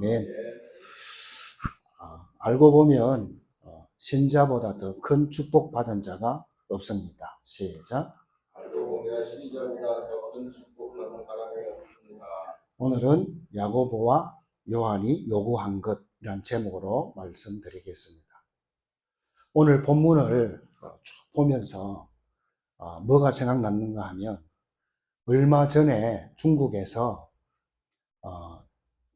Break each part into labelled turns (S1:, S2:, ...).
S1: 네. 알고 보면 신자보다 더 큰 축복받은 자가 없습니다. 시작.
S2: 알고 보면 신자보다 더 큰 축복받은 사람이 없습니다.
S1: 오늘은 야고보와 요한이 요구한 것이란 제목으로 말씀드리겠습니다. 오늘 본문을 쭉 보면서 뭐가 생각났는가 하면 얼마 전에 중국에서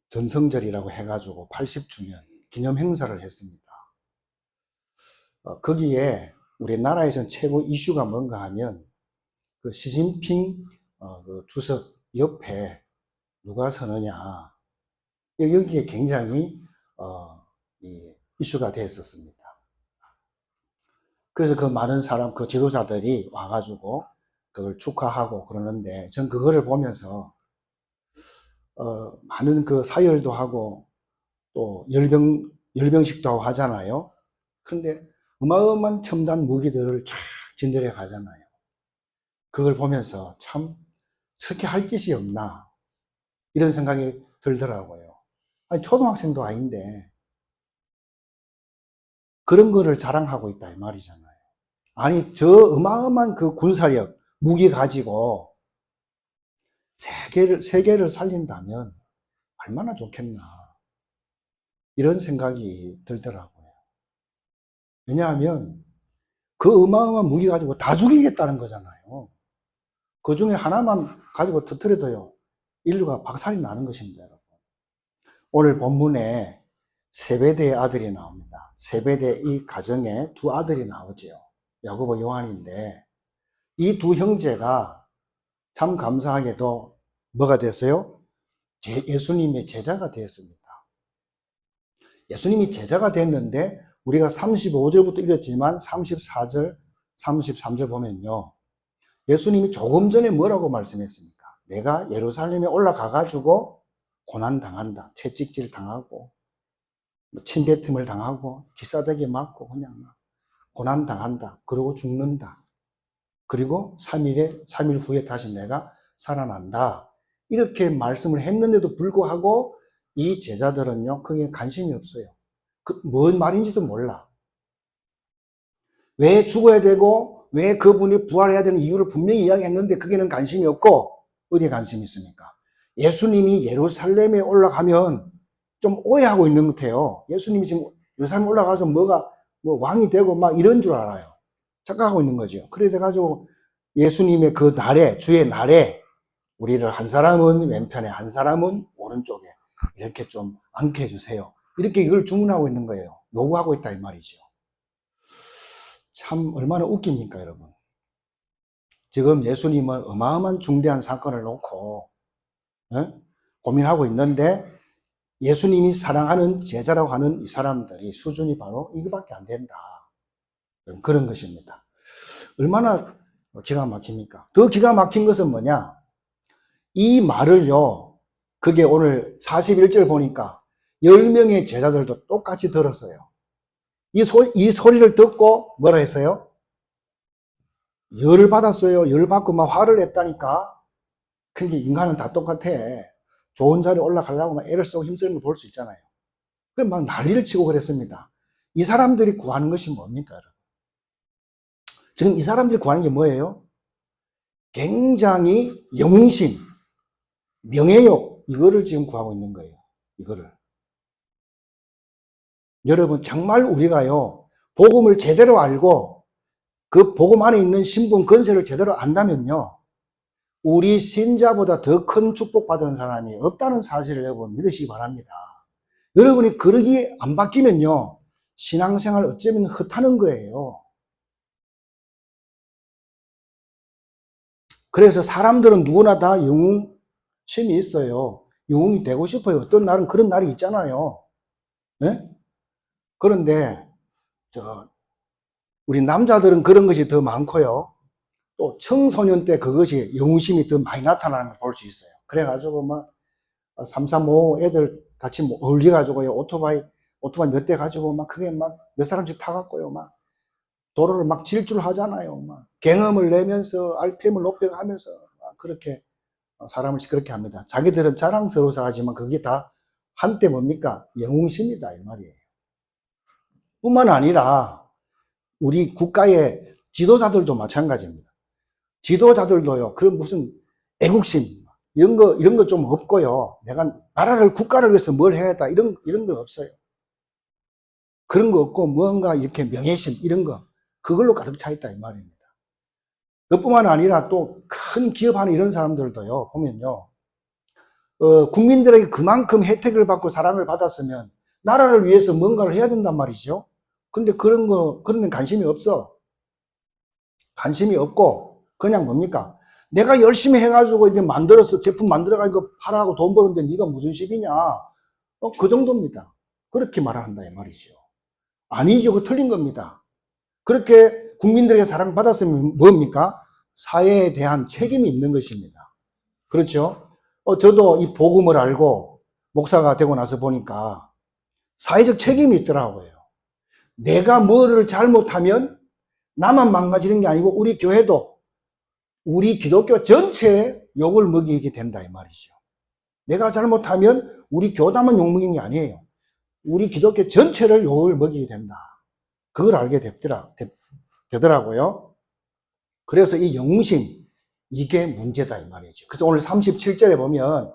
S1: 전성절이라고 해가지고 80주년 기념 행사를 했습니다. 거기에 우리나라에서는 최고 이슈가 뭔가 하면 그 시진핑 그 주석 옆에 누가 서느냐, 여기에 굉장히 이슈가 됐었습니다. 그래서 그 많은 사람, 그 지도자들이 와가지고 그걸 축하하고 그러는데, 전 그거를 보면서 많은 그 사열도 하고 또 열병식도 하고 하잖아요. 그런데 어마어마한 첨단 무기들을 쫙 진들해 가잖아요. 그걸 보면서 참 저렇게 할 짓이 없나 이런 생각이 들더라고요. 아니, 초등학생도 아닌데 그런 거를 자랑하고 있다 이 말이잖아요. 아니, 저 어마어마한 그 군사력 무기 가지고 세계를 살린다면 얼마나 좋겠나 이런 생각이 들더라고요. 왜냐하면 그 어마어마한 무기 가지고 다 죽이겠다는 거잖아요. 그 중에 하나만 가지고 터뜨려도요, 인류가 박살이 나는 것입니다, 여러분. 오늘 본문에 세베대의 아들이 나옵니다. 세베대 이 가정에 두 아들이 나오죠. 야고보, 요한인데, 이 두 형제가 참 감사하게도 뭐가 됐어요? 예수님의 제자가 되었습니다. 예수님이 제자가 됐는데, 우리가 35절부터 읽었지만 34절, 33절 보면요, 예수님이 조금 전에 뭐라고 말씀했습니까? 내가 예루살렘에 올라가가지고 고난당한다. 채찍질 당하고, 침뱉음을 당하고, 기싸대기 맞고, 그냥 고난당한다. 그리고 죽는다. 그리고 3일 후에 다시 내가 살아난다. 이렇게 말씀을 했는데도 불구하고 이 제자들은요, 그게 관심이 없어요. 뭔 말인지도 몰라. 왜 죽어야 되고, 왜 그분이 부활해야 되는 이유를 분명히 이야기했는데 그게는 관심이 없고, 어디에 관심이 있습니까? 예수님이 예루살렘에 올라가면 좀 오해하고 있는 것 같아요. 예수님이 지금 예루살렘에 올라가서 뭐 왕이 되고 막 이런 줄 알아요. 착각하고 있는 거죠. 그래 돼가지고 예수님의 그 날에, 주의 날에 우리를 한 사람은 왼편에 한 사람은 오른쪽에 이렇게 좀 앉게 해주세요. 이렇게 이걸 주문하고 있는 거예요. 요구하고 있다 이 말이죠. 참 얼마나 웃깁니까, 여러분. 지금 예수님은 어마어마한 중대한 사건을 놓고 고민하고 있는데 예수님이 사랑하는 제자라고 하는 이 사람들이 수준이 바로 이거밖에 안 된다. 그런 것입니다. 얼마나 기가 막힙니까? 더 기가 막힌 것은 뭐냐? 이 말을요, 그게 오늘 41절 보니까 10명의 제자들도 똑같이 들었어요. 이 소리를 듣고 뭐라 했어요? 열을 받았어요. 열을 받고 막 화를 냈다니까. 그게 인간은 다 똑같아. 좋은 자리에 올라가려고 막 애를 쓰고 힘쓰는 걸 볼 수 있잖아요. 그럼 막 난리를 치고 그랬습니다. 이 사람들이 구하는 것이 뭡니까, 여러분? 지금 이 사람들이 구하는 게 뭐예요? 굉장히 영신, 명예욕, 이거를 지금 구하고 있는 거예요. 이거를. 여러분, 정말 우리가요, 복음을 제대로 알고 그 복음 안에 있는 신분, 권세를 제대로 안다면요, 우리 신자보다 더 큰 축복받은 사람이 없다는 사실을 여러분 믿으시기 바랍니다. 여러분이 그러기 안 바뀌면요, 신앙생활 어쩌면 헛하는 거예요. 그래서 사람들은 누구나 다 영웅심이 있어요. 영웅이 되고 싶어요. 어떤 날은 그런 날이 있잖아요. 네? 그런데 우리 남자들은 그런 것이 더 많고요. 또 청소년 때 그것이 영웅심이 더 많이 나타나는 걸 볼 수 있어요. 그래가지고 막 335 애들 같이 어울려가지고요, 오토바이 몇 대 가지고 막 그게 막 몇 사람씩 타갖고요, 막 도로를 막 질주하잖아요. 막 경험을 내면서 RPM을 높여가면서 막 그렇게 사람을 그렇게 합니다. 자기들은 자랑스러워서 하지만 그게 다 한때 뭡니까? 영웅심이다 이 말이에요. 뿐만 아니라 우리 국가의 지도자들도 마찬가지입니다. 지도자들도요, 그런 무슨 애국심, 이런 거 좀 없고요. 내가 나라를, 국가를 위해서 뭘 해야겠다. 이런 거 없어요. 그런 거 없고, 뭔가 이렇게 명예심, 이런 거, 그걸로 가득 차 있다, 이 말입니다. 그뿐만 아니라 또 큰 기업하는 이런 사람들도요, 보면요, 국민들에게 그만큼 혜택을 받고 사랑을 받았으면 나라를 위해서 뭔가를 해야 된단 말이죠. 근데 그런 데 관심이 없어. 관심이 없고, 그냥 뭡니까? 내가 열심히 해가지고 이제 만들어서 제품 만들어가지고 팔아고 돈 버는데 네가 무슨 시비냐? 그 정도입니다. 그렇게 말한다 이 말이죠. 아니죠. 그거 틀린 겁니다. 그렇게 국민들에게 사랑받았으면 뭡니까? 사회에 대한 책임이 있는 것입니다. 그렇죠? 저도 이 복음을 알고 목사가 되고 나서 보니까 사회적 책임이 있더라고요. 내가 뭐를 잘못하면 나만 망가지는 게 아니고 우리 교회도, 우리 기독교 전체에 욕을 먹이게 된다 이 말이죠. 내가 잘못하면 우리 교단만 욕먹이는 게 아니에요. 우리 기독교 전체를 욕을 먹이게 된다. 그걸 알게 되더라고요. 그래서 이 영웅심, 이게 문제다 이 말이죠. 그래서 오늘 37절에 보면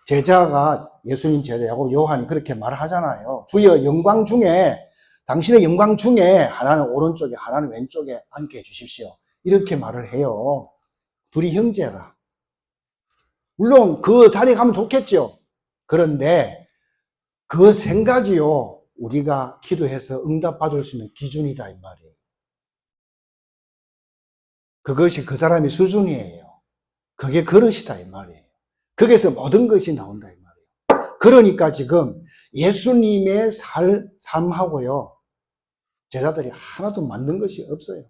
S1: 제자가, 예수님 제자 야고보 요한이 그렇게 말을 하잖아요. 주여 영광 중에, 당신의 영광 중에 하나는 오른쪽에 하나는 왼쪽에 앉게 해주십시오. 이렇게 말을 해요. 둘이 형제라. 물론 그 자리에 가면 좋겠죠. 그런데 그 생각이요, 우리가 기도해서 응답받을 수 있는 기준이다 이 말이에요. 그것이 그 사람의 수준이에요. 그게 그릇이다 이 말이에요. 거기서 모든 것이 나온다 이 말이에요. 그러니까 지금 예수님의 삶하고요, 제자들이 하나도 맞는 것이 없어요.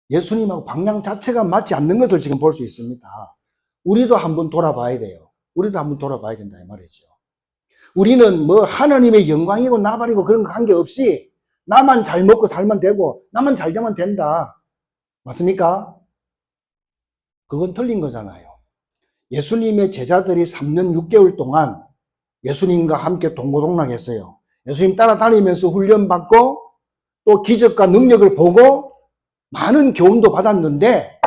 S1: 예수님하고 방향 자체가 맞지 않는 것을 지금 볼 수 있습니다. 우리도 한번 돌아봐야 돼요. 우리도 한번 돌아봐야 된다 이 말이죠. 우리는 뭐 하나님의 영광이고 나발이고 그런 거 관계없이 나만 잘 먹고 살면 되고 나만 잘 되면 된다. 맞습니까? 그건 틀린 거잖아요. 예수님의 제자들이 3년 6개월 동안 예수님과 함께 동고동락했어요. 예수님 따라다니면서 훈련받고 또 기적과 능력을 보고 많은 교훈도 받았는데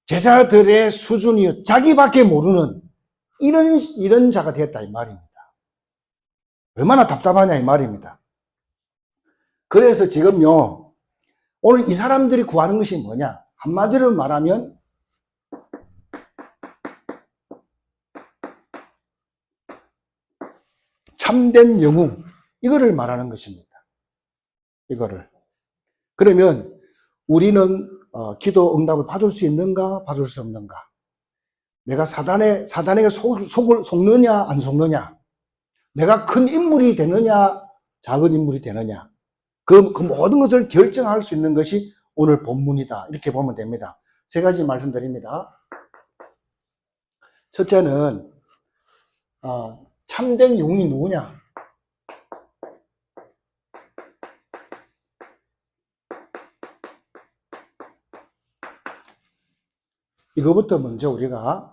S1: 제자들의 수준이 자기밖에 모르는 이런 자가 됐다 이 말입니다. 얼마나 답답하냐 이 말입니다. 그래서 지금요, 오늘 이 사람들이 구하는 것이 뭐냐? 한마디로 말하면 참된 영웅, 이거를 말하는 것입니다. 이거를. 그러면 우리는 기도 응답을 받을 수 있는가, 받을 수 없는가? 내가 사단에게 속을 속느냐, 안 속느냐? 내가 큰 인물이 되느냐, 작은 인물이 되느냐? 그 모든 것을 결정할 수 있는 것이 오늘 본문이다. 이렇게 보면 됩니다. 세 가지 말씀드립니다. 첫째는 참된 영웅이 누구냐? 이거부터 먼저 우리가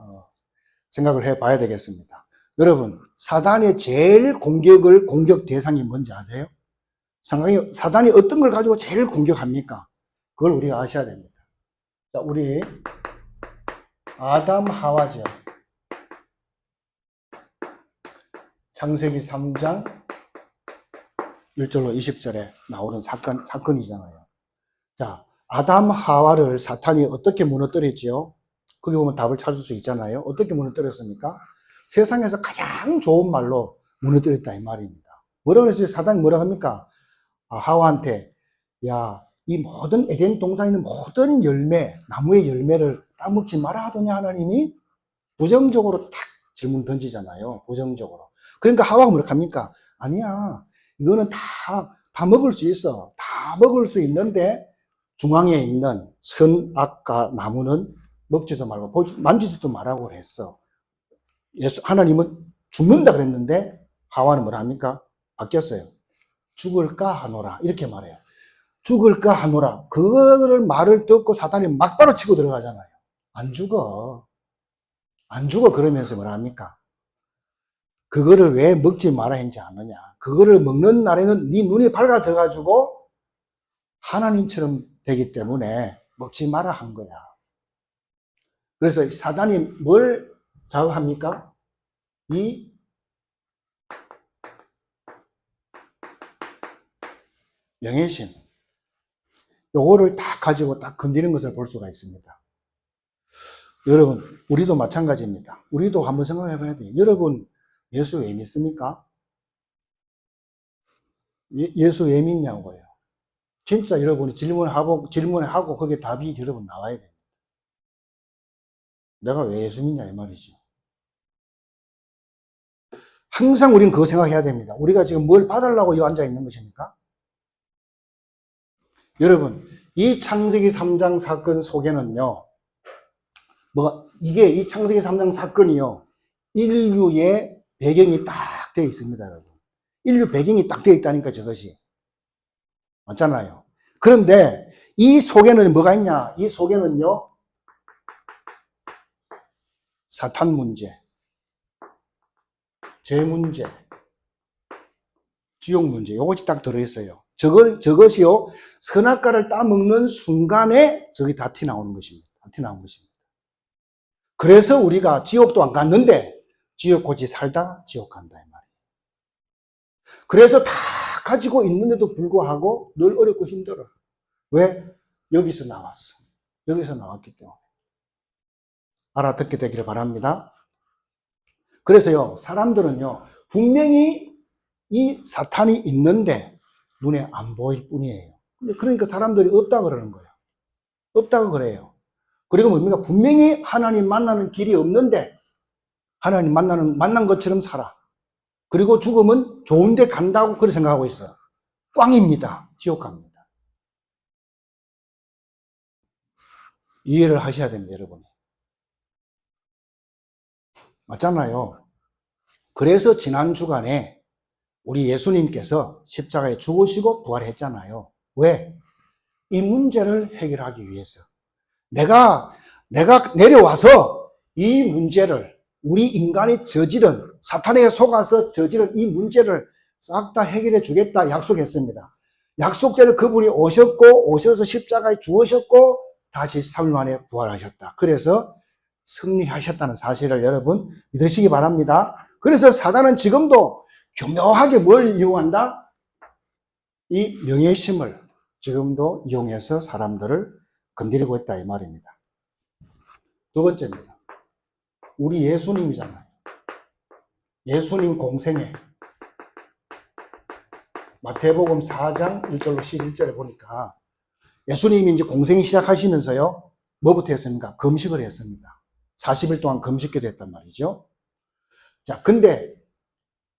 S1: 생각을 해봐야 되겠습니다. 여러분, 사단의 제일 공격 대상이 뭔지 아세요? 사단이 어떤 걸 가지고 제일 공격합니까? 그걸 우리가 아셔야 됩니다. 자, 우리 아담 하와죠. 창세기 3장 1절로 20절에 나오는 사건이잖아요. 자, 아담 하와를 사탄이 어떻게 무너뜨렸지요? 거기 보면 답을 찾을 수 있잖아요. 어떻게 무너뜨렸습니까? 세상에서 가장 좋은 말로 무너뜨렸다 이 말입니다. 뭐라고 했어요? 사단이 뭐라고 합니까? 하와한테, 야, 이 모든 에덴 동산에 있는 모든 열매, 나무의 열매를 따먹지 마라 하더냐 하나님이? 부정적으로 탁 질문 던지잖아요. 부정적으로. 그러니까 하와가 뭐라고 합니까? 아니야, 이거는 다 먹을 수 있어. 다 먹을 수 있는데 중앙에 있는 선악과 나무는 먹지도 말고 만지지도 말라고 했어. 하나님은 죽는다 그랬는데 하와는 뭐라 합니까? 바뀌었어요. 죽을까 하노라 이렇게 말해요. 죽을까 하노라. 그거를 말을 듣고 사단이 막바로 치고 들어가잖아요. 안 죽어. 안 죽어. 그러면서 뭐라 합니까? 그거를 왜 먹지 마라 했지 않느냐. 그거를 먹는 날에는 네 눈이 밝아져 가지고 하나님처럼 되기 때문에 먹지 마라 한 거야. 그래서 사단이 뭘 자극합니까? 이 명예심. 요거를 딱 가지고 딱 건드리는 것을 볼 수가 있습니다. 여러분, 우리도 마찬가지입니다. 우리도 한번 생각해 봐야 돼요. 여러분, 예수 왜 믿습니까? 예수 왜 믿냐고요. 진짜 여러분이 질문하고 거기에 답이 여러분 나와야 돼요. 내가 왜 예수 믿냐 이 말이죠. 항상 우리는 그거 생각해야 됩니다. 우리가 지금 뭘 받으려고 여기 앉아 있는 것입니까? 여러분, 이 창세기 3장 사건 속에는요, 이 창세기 3장 사건이요, 인류의 배경이 딱 되어 있습니다, 여러분. 인류 배경이 딱 되어 있다니까, 저것이. 맞잖아요. 그런데 이 속에는 뭐가 있냐? 이 속에는요, 사탄 문제, 죄 문제, 지옥 문제, 요것이 딱 들어있어요. 저것이요, 선악과를 따먹는 순간에 저기 다 튀나오는 것입니다. 다 튀나온 것입니다. 그래서 우리가 지옥도 안 갔는데, 지옥 고지 살다 지옥 간다, 이 말이에요. 그래서 다 가지고 있는데도 불구하고 늘 어렵고 힘들어. 왜? 여기서 나왔어. 여기서 나왔기 때문에. 알아듣게 되기를 바랍니다. 그래서요, 사람들은요, 분명히 이 사탄이 있는데 눈에 안 보일 뿐이에요. 그러니까 사람들이 없다 그러는 거예요. 없다고 그래요. 그리고 뭡니까? 분명히 하나님 만나는 길이 없는데 하나님 만난 것처럼 살아. 그리고 죽으면 좋은 데 간다고 그렇게 생각하고 있어요. 꽝입니다. 지옥 갑니다. 이해를 하셔야 됩니다, 여러분. 맞잖아요. 그래서 지난 주간에 우리 예수님께서 십자가에 죽으시고 부활했잖아요. 왜? 이 문제를 해결하기 위해서. 내가 내려와서 이 문제를, 우리 인간이 저지른, 사탄에게 속아서 저지른 이 문제를 싹 다 해결해 주겠다 약속했습니다. 약속대로 그분이 오셔서 십자가에 죽으셨고 다시 3일 만에 부활하셨다. 그래서 승리하셨다는 사실을 여러분 믿으시기 바랍니다. 그래서 사단은 지금도 교묘하게 뭘 이용한다? 이 명예심을 지금도 이용해서 사람들을 건드리고 있다 이 말입니다. 두 번째입니다. 우리 예수님이잖아요. 예수님 공생애 마태복음 4장 1절로 11절에 보니까 예수님이 이제 공생이 시작하시면서요, 뭐부터 했습니까? 금식을 했습니다. 40일 동안 금식기도 했단 말이죠. 자, 근데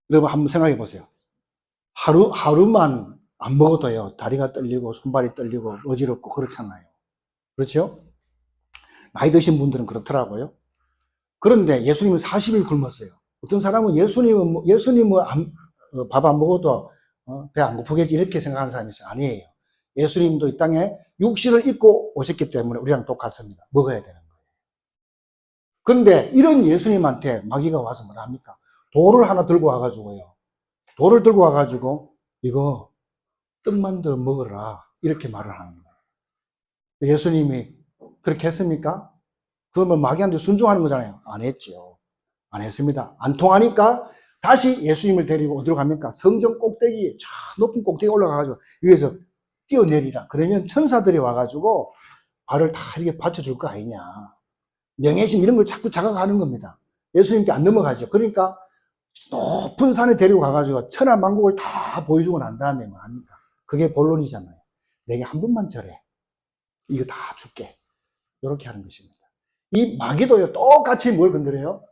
S1: 여러분 한번 생각해 보세요. 하루만 안 먹어도요, 다리가 떨리고 손발이 떨리고 어지럽고 그렇잖아요. 그렇죠? 나이 드신 분들은 그렇더라고요. 그런데 예수님은 40일 굶었어요. 어떤 사람은 예수님은 밥 안 먹어도 배 안 고프겠지 이렇게 생각하는 사람이 있어요. 아니에요. 예수님도 이 땅에 육신을 입고 오셨기 때문에 우리랑 똑같습니다. 먹어야 되는 거예요. 그런데 이런 예수님한테 마귀가 와서 뭐라 합니까? 돌을 하나 들고 와가지고요. 돌을 들고 와가지고 이거 떡만 더 먹어라 이렇게 말을 하는 거예요. 예수님이 그렇게 했습니까? 그러면 마귀한테 순종하는 거잖아요. 안 했죠. 안 했습니다. 안 통하니까 다시 예수님을 데리고 어디로 갑니까? 성전 꼭대기에, 저 높은 꼭대기에 올라가가지고 위에서 뛰어내리라. 그러면 천사들이 와가지고 발을 다 이렇게 받쳐줄 거 아니냐. 명예심 이런 걸 자꾸 자각하는 겁니다. 예수님께 안 넘어가죠. 그러니까 높은 산에 데리고 가가지고 천하만국을 다 보여주고 난 다음에 뭐 합니까? 그게 본론이잖아요. 내게 한 번만 절해. 이거 다 줄게. 이렇게 하는 것입니다. 이 마귀도요, 똑같이 뭘 건드려요?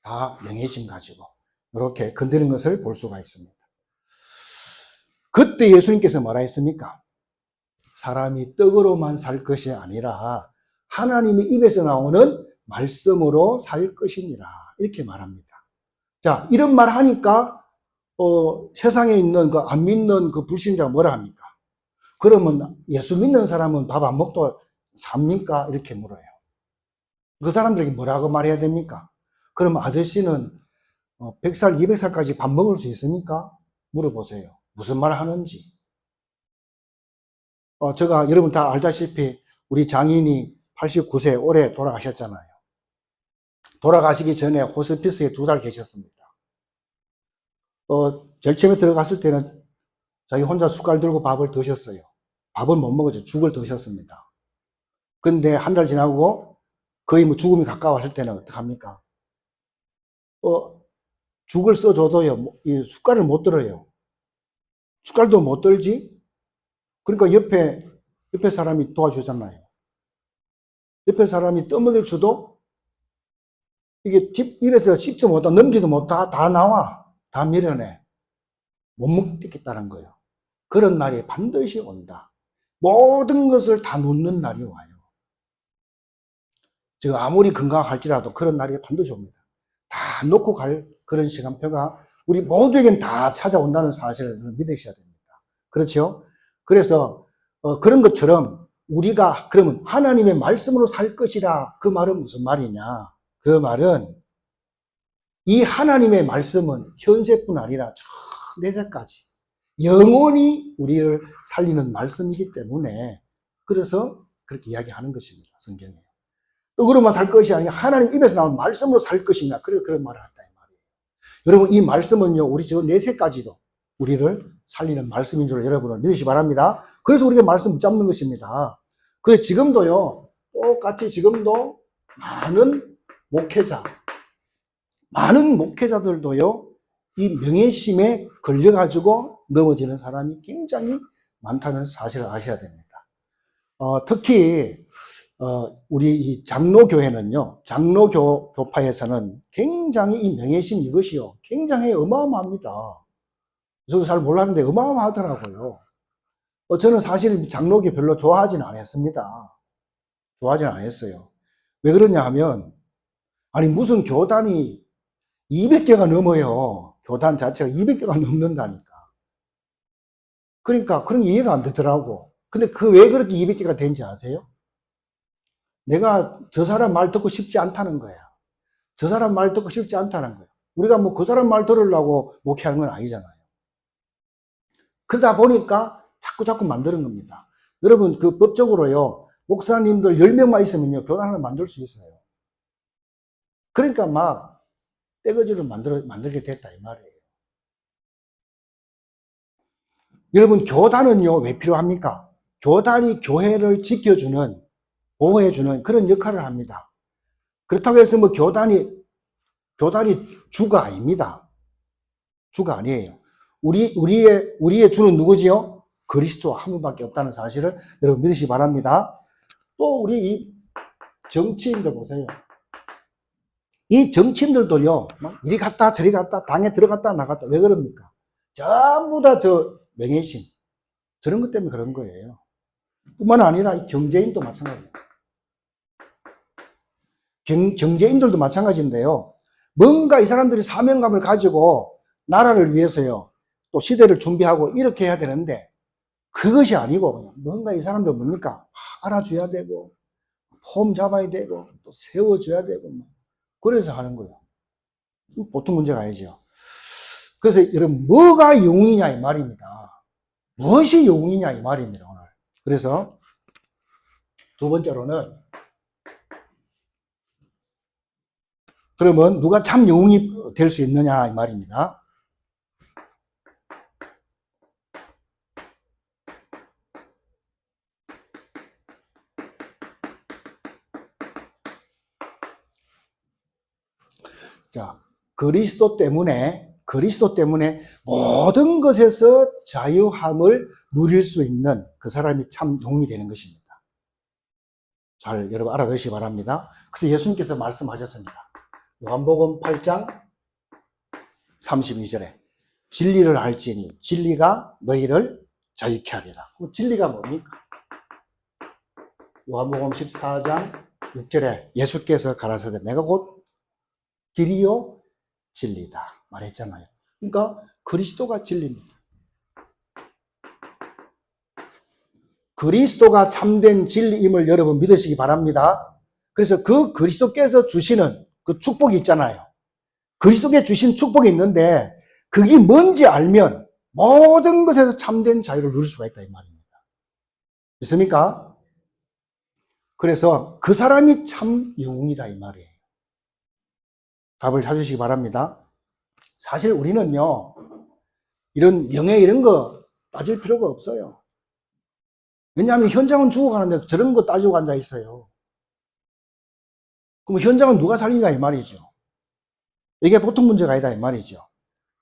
S1: 다 명예심 가지고 이렇게 건드리는 것을 볼 수가 있습니다. 그때 예수님께서 뭐라 했습니까? 사람이 떡으로만 살 것이 아니라 하나님의 입에서 나오는 말씀으로 살 것이니라 이렇게 말합니다. 자, 이런 말 하니까 세상에 있는 그 안 믿는 그 불신자가 뭐라 합니까? 그러면 예수 믿는 사람은 밥 안 먹도 삽니까? 이렇게 물어요. 그 사람들에게 뭐라고 말해야 됩니까? 그럼 아저씨는 100살, 200살까지 밥 먹을 수 있습니까? 물어보세요. 무슨 말 하는지. 제가 여러분 다 알다시피 우리 장인이 89세 올해 돌아가셨잖아요. 돌아가시기 전에 호스피스에 2달 계셨습니다. 제일 처음에 들어갔을 때는 자기 혼자 숟갈 들고 밥을 드셨어요. 밥은 못 먹었죠. 죽을 드셨습니다. 근데 한 달 지나고 거의 뭐 죽음이 가까웠을 때는 어떡합니까? 죽을 써줘도요, 이 숟갈을 못 들어요. 숟갈도 못 들지? 그러니까 옆에 사람이 도와주잖아요. 옆에 사람이 떠먹여줘도 이게 입에서 씹지 못하, 넘기도 못하, 다 나와. 다 밀어내. 못 먹겠다는 거예요. 그런 날이 반드시 온다. 모든 것을 다 놓는 날이 와요. 아무리 건강할지라도 그런 날이 반드시 옵니다. 다 놓고 갈 그런 시간표가 우리 모두에겐 다 찾아온다는 사실을 믿으셔야 됩니다. 그렇죠? 그래서 그런 것처럼 우리가 그러면 하나님의 말씀으로 살 것이라 그 말은 무슨 말이냐? 그 말은 이 하나님의 말씀은 현세뿐 아니라 저 내세까지 영원히 우리를 살리는 말씀이기 때문에 그래서 그렇게 이야기하는 것입니다. 성경에. 떡으로만 살 것이 아니라 하나님 입에서 나온 말씀으로 살 것이냐. 그런 말을 한다 이 말이에요. 여러분 이 말씀은요. 우리 저 내세까지도 우리를 살리는 말씀인 줄 여러분을 믿으시기 바랍니다. 그래서 우리가 말씀 붙잡는 것입니다. 그래서 지금도요. 똑같이 지금도 많은 목회자들도요. 이 명예심에 걸려가지고 넘어지는 사람이 굉장히 많다는 사실을 아셔야 됩니다. 특히 우리 이 장로교회는요, 장로교파에서는 굉장히 이 명예심 이것이요, 굉장히 어마어마합니다. 저도 잘 몰랐는데 어마어마하더라고요. 저는 사실 장로교 별로 좋아하지는 않았습니다. 좋아하지는 않았어요. 왜 그러냐 하면, 아니, 무슨 교단이 200개가 넘어요. 교단 자체가 200개가 넘는다니까. 그러니까 그런 게 이해가 안 되더라고. 근데 왜 그렇게 200개가 된지 아세요? 내가 저 사람 말 듣고 싶지 않다는 거야. 저 사람 말 듣고 싶지 않다는 거야. 우리가 뭐 그 사람 말 들으려고 목회하는 건 아니잖아요. 그러다 보니까 자꾸 만드는 겁니다. 여러분, 그 법적으로요, 목사님들 10명만 있으면요, 교단 하나 만들 수 있어요. 그러니까 막 떼거지를 만들게 됐다, 이 말이에요. 여러분, 교단은요, 왜 필요합니까? 교단이 교회를 지켜주는, 보호해주는 그런 역할을 합니다. 그렇다고 해서 뭐 교단이 주가 아닙니다. 주가 아니에요. 우리의 주는 누구지요? 그리스도 한 분밖에 없다는 사실을 여러분 믿으시기 바랍니다. 또 우리 이 정치인들 보세요. 이 정치인들도요, 막 이리 갔다 저리 갔다 당에 들어갔다 나갔다. 왜 그럽니까? 전부 다 저 명예심, 저런 것 때문에 그런 거예요. 뿐만 아니라 이 경제인도 마찬가지예요. 경제인들도 마찬가지인데요. 뭔가 이 사람들이 사명감을 가지고 나라를 위해서요, 또 시대를 준비하고 이렇게 해야 되는데 그것이 아니고 그냥 뭔가 이 사람들 뭡니까? 알아줘야 되고 폼 잡아야 되고 또 세워줘야 되고 그래서 하는 거예요. 보통 문제가 아니죠. 그래서 여러분 뭐가 영웅이냐 이 말입니다. 무엇이 영웅이냐 이 말입니다 오늘. 그래서 두 번째로는 그러면 누가 참 영웅이 될 수 있느냐 이 말입니다. 자, 그리스도 때문에 모든 것에서 자유함을 누릴 수 있는 그 사람이 참 영웅이 되는 것입니다. 잘 여러분 알아두시기 바랍니다. 그래서 예수님께서 말씀하셨습니다. 요한복음 8장 32절에 진리를 알지니 진리가 너희를 자유케 하리라. 그럼 진리가 뭡니까? 요한복음 14장 6절에 예수께서 가라사대 내가 곧 길이요 진리다 말했잖아요. 그러니까 그리스도가 진리입니다. 그리스도가 참된 진리임을 여러분 믿으시기 바랍니다. 그래서 그 그리스도께서 주시는 그 축복이 있잖아요. 그리스도께 주신 축복이 있는데 그게 뭔지 알면 모든 것에서 참된 자유를 누릴 수가 있다 이 말입니다. 있습니까? 그래서 그 사람이 참 영웅이다 이 말이에요. 답을 찾으시기 바랍니다. 사실 우리는요, 이런 명예 이런 거 따질 필요가 없어요. 왜냐하면 현장은 죽어가는데 저런 거 따지고 앉아 있어요. 그럼 현장은 누가 살리냐 이 말이죠. 이게 보통 문제가 아니다 이 말이죠.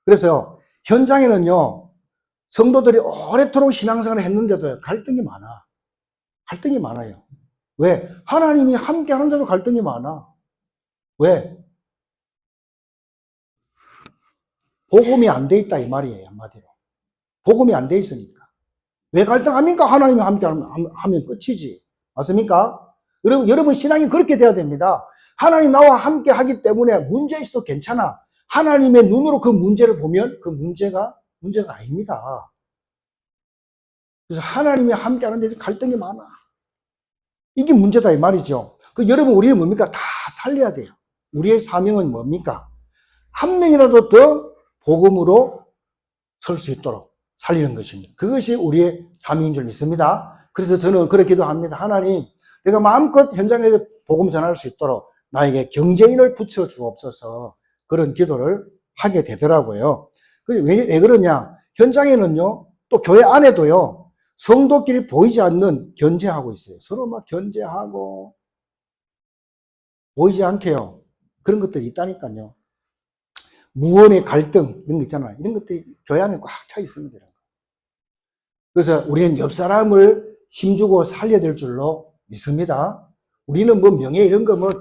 S1: 그래서 현장에는요, 성도들이 오래도록 신앙생활을 했는데도 갈등이 많아. 갈등이 많아요. 왜? 하나님이 함께 하는데도 갈등이 많아. 왜? 복음이 안 돼 있다 이 말이에요 한마디로. 복음이 안 돼 있으니까. 왜 갈등합니까? 하나님이 함께 하면 끝이지. 맞습니까? 여러분 신앙이 그렇게 돼야 됩니다. 하나님 나와 함께 하기 때문에 문제 있어도 괜찮아. 하나님의 눈으로 그 문제를 보면 그 문제가 아닙니다. 그래서 하나님이 함께 하는데 갈등이 많아. 이게 문제다 이 말이죠. 여러분 우리는 뭡니까? 다 살려야 돼요. 우리의 사명은 뭡니까? 한 명이라도 더 복음으로 설 수 있도록 살리는 것입니다. 그것이 우리의 사명인 줄 믿습니다. 그래서 저는 그렇게 기도합니다. 하나님, 내가 마음껏 현장에서 복음 전할 수 있도록 나에게 경제인을 붙여 주옵소서. 그런 기도를 하게 되더라고요. 왜 그러냐? 현장에는요, 또 교회 안에도요, 성도끼리 보이지 않는 견제하고 있어요. 서로 막 견제하고, 보이지 않게요. 그런 것들이 있다니까요. 무언의 갈등, 이런 거 있잖아요. 이런 것들이 교회 안에 꽉 차 있습니다. 그래서 우리는 옆 사람을 힘주고 살려야 될 줄로 믿습니다. 우리는 뭐 명예 이런 거, 뭐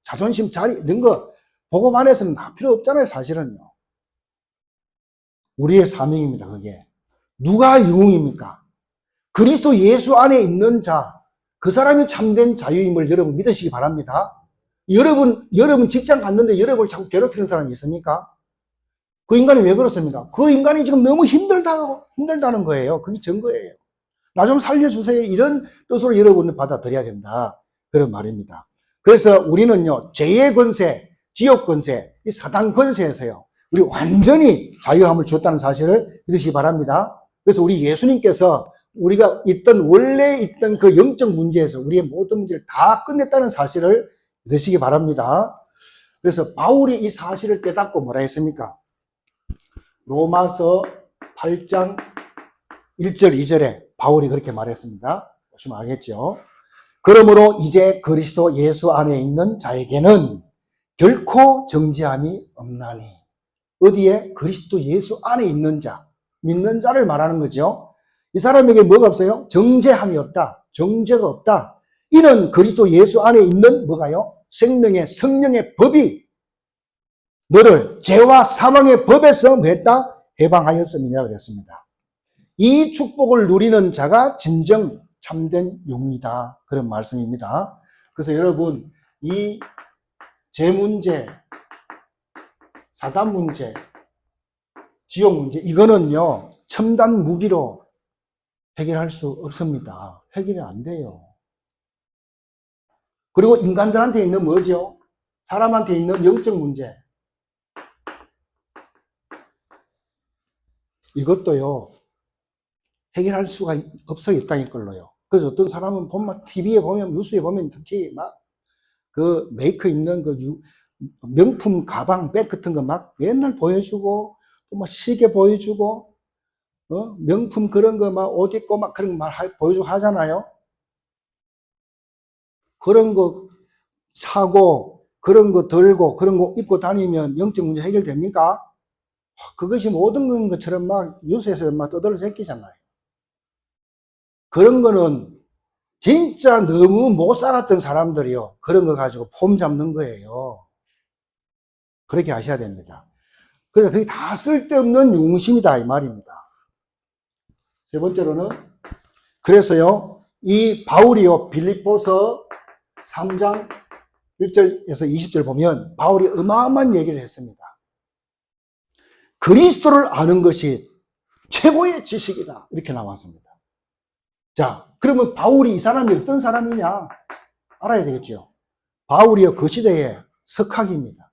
S1: 자존심, 자리, 이런 거, 복음 안에서는 다 필요 없잖아요, 사실은요. 우리의 사명입니다, 그게. 누가 영웅입니까? 그리스도 예수 안에 있는 자, 그 사람이 참된 자유임을 여러분 믿으시기 바랍니다. 여러분 직장 갔는데 여러분을 자꾸 괴롭히는 사람이 있습니까? 그 인간이 왜 그렇습니까? 그 인간이 지금 너무 힘들다는 거예요. 그게 증거예요. 나 좀 살려주세요. 이런 뜻으로 여러분을 받아들여야 된다. 그런 말입니다. 그래서 우리는요, 죄의 권세, 지옥 권세, 이 사단 권세에서요, 우리 완전히 자유함을 주었다는 사실을 믿으시기 바랍니다. 그래서 우리 예수님께서 우리가 원래 있던 그 영적 문제에서 우리의 모든 문제를 다 끝냈다는 사실을 믿으시기 바랍니다. 그래서 바울이 이 사실을 깨닫고 뭐라 했습니까? 로마서 8장 1절 2절에 바울이 그렇게 말했습니다. 보시면 알겠죠? 그러므로 이제 그리스도 예수 안에 있는 자에게는 결코 정죄함이 없나니. 어디에? 그리스도 예수 안에 있는 자, 믿는 자를 말하는 거죠. 이 사람에게 뭐가 없어요? 정죄함이 없다. 정죄가 없다. 이는 그리스도 예수 안에 있는 뭐가요? 생명의 성령의 법이 너를 죄와 사망의 법에서 냈다 해방하였음이냐 그랬습니다. 이 축복을 누리는 자가 진정 참된 용이다. 그런 말씀입니다. 그래서 여러분, 이 죄 문제, 사단 문제, 지옥 문제, 이거는요, 첨단 무기로 해결할 수 없습니다. 해결이 안 돼요. 그리고 인간들한테 있는 뭐죠? 사람한테 있는 영적 문제. 이것도요, 해결할 수가 없어요, 이 땅의 걸로요. 그래서 어떤 사람은 보면, TV에 보면, 뉴스에 보면 특히 그 메이커 입는 명품 가방, 백 같은 거 막 맨날 보여주고, 또 시계 보여주고, 명품 그런 거 옷 입고 그런 거 보여주고 하잖아요. 그런 거 사고, 그런 거 들고, 그런 거 입고 다니면 영적 문제 해결됩니까? 그것이 모든 것처럼 뉴스에서 떠들어 새끼잖아요. 그런 거는 진짜 너무 못 살았던 사람들이요. 그런 거 가지고 폼 잡는 거예요. 그렇게 하셔야 됩니다. 그래서 그게 다 쓸데없는 용심이다 이 말입니다. 세 번째로는 그래서요, 이 바울이요, 빌립보서 3장 1절에서 20절 보면 바울이 어마어마한 얘기를 했습니다. 그리스도를 아는 것이 최고의 지식이다. 이렇게 나왔습니다. 자, 그러면 바울이 이 사람이 어떤 사람이냐 알아야 되겠죠. 바울이요, 그 시대에 석학입니다.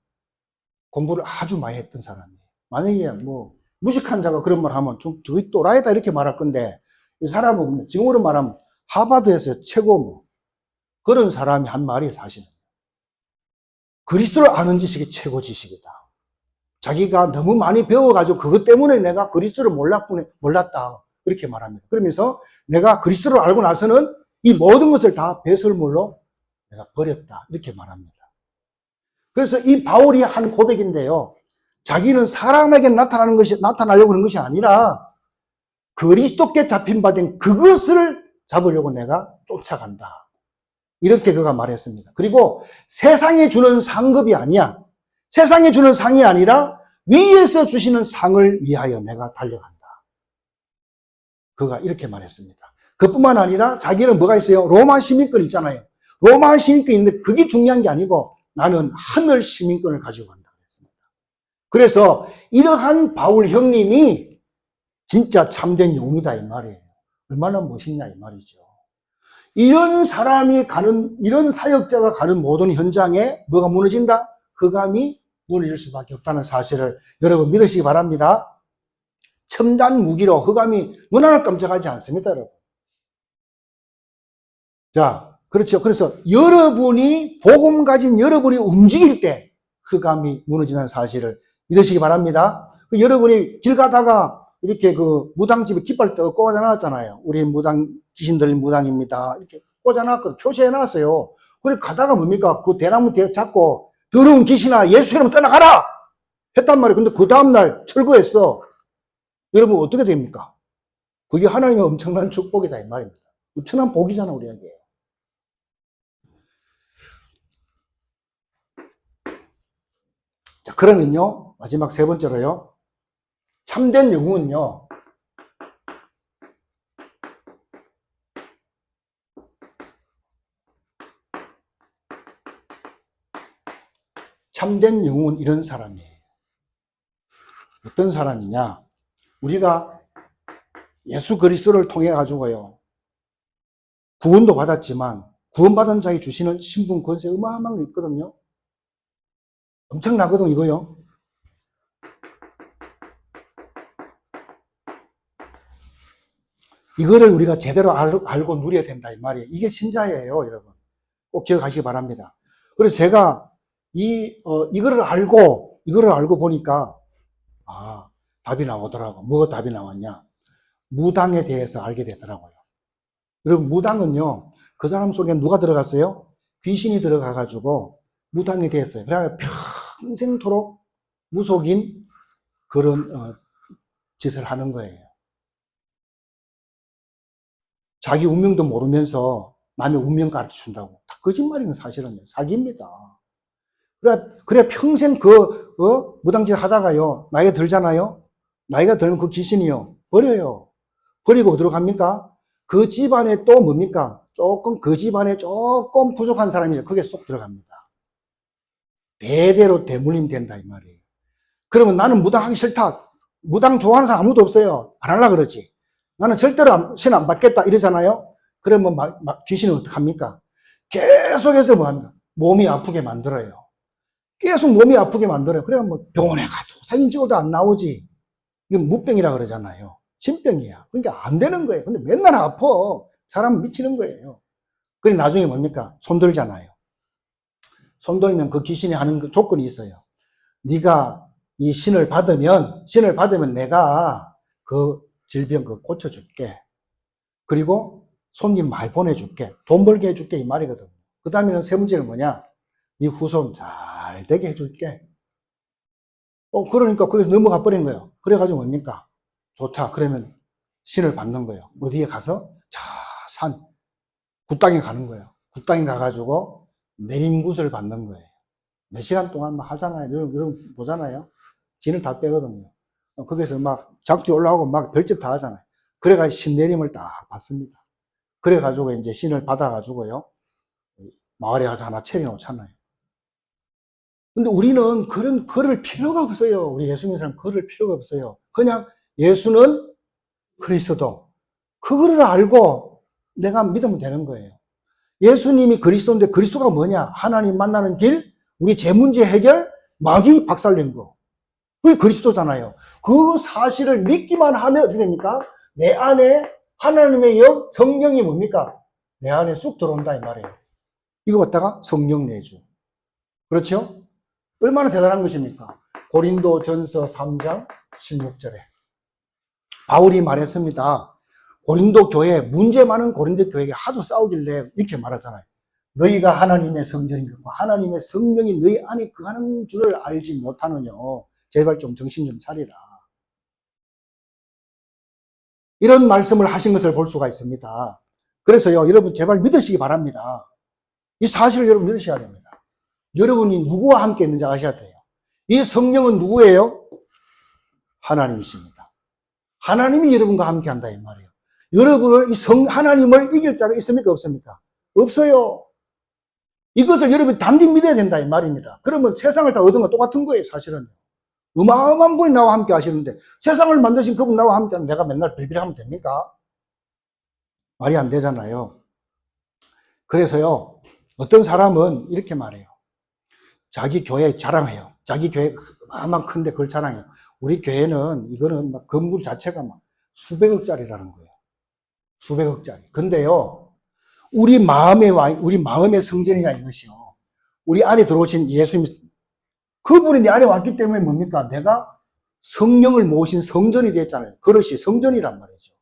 S1: 공부를 아주 많이 했던 사람이에요. 만약에 뭐 무식한 자가 그런 말 하면 저기 또라이다 이렇게 말할 건데, 이 사람은 지금으로 말하면 하버드에서 최고 뭐 그런 사람이 한 말이 사실은 그리스도를 아는 지식이 최고 지식이다. 자기가 너무 많이 배워가지고 그것 때문에 내가 그리스도를 몰랐다. 그렇게 말합니다. 그러면서 내가 그리스도를 알고 나서는 이 모든 것을 다 배설물로 내가 버렸다. 이렇게 말합니다. 그래서 이 바울이 한 고백인데요. 자기는 사람에게 나타나려고 하는 것이 아니라 그리스도께 잡힌 바 된 그것을 잡으려고 내가 쫓아간다. 이렇게 그가 말했습니다. 그리고 세상에 주는 상급이 아니야. 세상에 주는 상이 아니라 위에서 주시는 상을 위하여 내가 달려간다. 그가 이렇게 말했습니다. 그뿐만 아니라 자기는 뭐가 있어요? 로마 시민권 있잖아요. 로마 시민권이 있는데 그게 중요한 게 아니고 나는 하늘 시민권을 가지고 간다. 그래서 이러한 바울 형님이 진짜 참된 용이다 이 말이에요. 얼마나 멋있냐 이 말이죠. 이런 사람이 가는, 이런 사역자가 가는 모든 현장에 뭐가 무너진다? 흑암이 무너질 수밖에 없다는 사실을 여러분 믿으시기 바랍니다. 첨단 무기로 흑암이 눈 하나 깜짝하지 않습니다, 여러분. 자, 그렇죠. 그래서 여러분이, 복음 가진 여러분이 움직일 때 흑암이 무너지는 사실을 믿으시기 바랍니다. 여러분이 길 가다가 이렇게 그 무당집에 깃발 떠 꽂아놨잖아요. 우리 무당, 귀신들 무당입니다. 이렇게 꽂아놨거든. 표시해놨어요. 그래 가다가 뭡니까? 그 대나무 잡고 더러운 귀신아 예수 이름 떠나가라! 했단 말이에요. 근데 그 다음날 철거했어. 여러분 어떻게 됩니까? 그게 하나님의 엄청난 축복이다 이 말입니다. 엄청난 복이잖아 우리에게. 자, 그러면요 마지막 세 번째로요, 참된 영웅은요 참된 영웅은 이런 사람이에요. 어떤 사람이냐? 우리가 예수 그리스도를 통해 가지고요 구원도 받았지만 구원받은 자에게 주시는 신분 권세 어마어마한 게 있거든요. 엄청나거든 이거요. 이거를 우리가 제대로 알고 누려야 된다 이 말이에요. 이게 신자예요 여러분. 꼭 기억하시기 바랍니다. 그래서 제가 이거를 알고 보니까 답이 나오더라고. 뭐가 답이 나왔냐? 무당에 대해서 알게 되더라고요. 여러분 무당은요 그 사람 속에 누가 들어갔어요? 귀신이 들어가가지고 무당이 됐어요. 그래야 평생토록 무속인 그런 짓을 하는 거예요. 자기 운명도 모르면서 남의 운명 가르쳐준다고. 다 거짓말인 사실은 사기입니다. 그래 평생 무당짓 하다가요 나이가 들잖아요. 나이가 들면 그 귀신이요 버려요. 버리고 어디로 갑니까? 그 집안에 또 뭡니까? 그 집안에 조금 부족한 사람이 거기에 쏙 들어갑니다. 대대로 대물림 된다 이 말이에요. 그러면 나는 무당 하기 싫다. 무당 좋아하는 사람 아무도 없어요. 안 하려고 그러지. 나는 절대로 신 안 받겠다 이러잖아요. 그러면 귀신은 어떡합니까? 계속해서 뭐합니까? 몸이 아프게 만들어요. 계속 몸이 아프게 만들어요. 그래야 뭐 병원에 가도 사진 찍어도 안 나오지. 이건 무병이라 그러잖아요. 신병이야. 그러니까 안 되는 거예요. 근데 맨날 아파. 사람은 미치는 거예요. 그래 나중에 뭡니까? 손 들잖아요. 손 들면 그 귀신이 하는 그 조건이 있어요. 네가 이 신을 받으면 내가 그 질병 고쳐줄게. 그리고 손님 많이 보내줄게. 돈 벌게 해줄게 이 말이거든. 그 다음에는 세 번째는 뭐냐? 네 후손 잘 되게 해줄게. 그러니까 거기서 넘어가 버린 거예요. 그래가지고 뭡니까? 좋다. 그러면 신을 받는 거예요. 어디에 가서? 산, 굿땅에 가는 거예요. 굿땅에 가가지고 내림굿을 받는 거예요. 몇 시간 동안 막 하잖아요. 여러분 보잖아요. 진을 다 빼거든요. 거기서 막 작지 올라오고 막 별짓 다 하잖아요. 그래가지고 신 내림을 딱 받습니다. 그래가지고 이제 신을 받아가지고요. 마을에 가서 하나 차려놓잖아요. 근데 우리는 그럴 필요가 없어요. 우리 예수 믿는 사람 그럴 필요가 없어요. 그냥 예수는 그리스도. 그거를 알고 내가 믿으면 되는 거예요. 예수님이 그리스도인데 그리스도가 뭐냐? 하나님 만나는 길, 우리 제 문제 해결, 마귀 박살낸 거. 그게 그리스도잖아요. 그 사실을 믿기만 하면 어떻게 됩니까? 내 안에 하나님의 영, 성령이 뭡니까? 내 안에 쑥 들어온다 이 말이에요. 이거 갖다가 성령 내주. 그렇죠? 얼마나 대단한 것입니까? 고린도 전서 3장 16절에 바울이 말했습니다. 고린도 교회, 문제 많은 고린도 교회에 하도 싸우길래 이렇게 말하잖아요. 너희가 하나님의 성전인 것과 하나님의 성령이 너희 안에 거하는 줄을 알지 못하느뇨. 제발 좀 정신 좀 차리라. 이런 말씀을 하신 것을 볼 수가 있습니다. 그래서요, 여러분 제발 믿으시기 바랍니다. 이 사실을 여러분 믿으셔야 됩니다. 여러분이 누구와 함께 있는지 아셔야 돼요. 이 성령은 누구예요? 하나님이십니다. 하나님이 여러분과 함께 한다 이 말이에요. 여러분을 하나님을 이길 자가 있습니까? 없습니까? 없어요. 이것을 여러분이 단디 믿어야 된다 이 말입니다. 그러면 세상을 다 얻은 거 똑같은 거예요, 사실은. 어마어마한 분이 나와 함께 하시는데 세상을 만드신 그분 나와 함께 하면 내가 맨날 빌빌하면 됩니까? 말이 안 되잖아요. 그래서요, 어떤 사람은 이렇게 말해요. 자기 교회 자랑해요. 자기 교회 어마어마한 큰데 그걸 자랑해요. 우리 교회는 이거는 막 건물 자체가 막 수백억짜리라는 거예요. 수백억짜리. 근데요, 우리 마음의 성전이냐 이것이요. 우리 안에 들어오신 예수님, 그분이 내 안에 왔기 때문에 뭡니까? 내가 성령을 모신 성전이 됐잖아요. 그것이 성전이란 말이죠.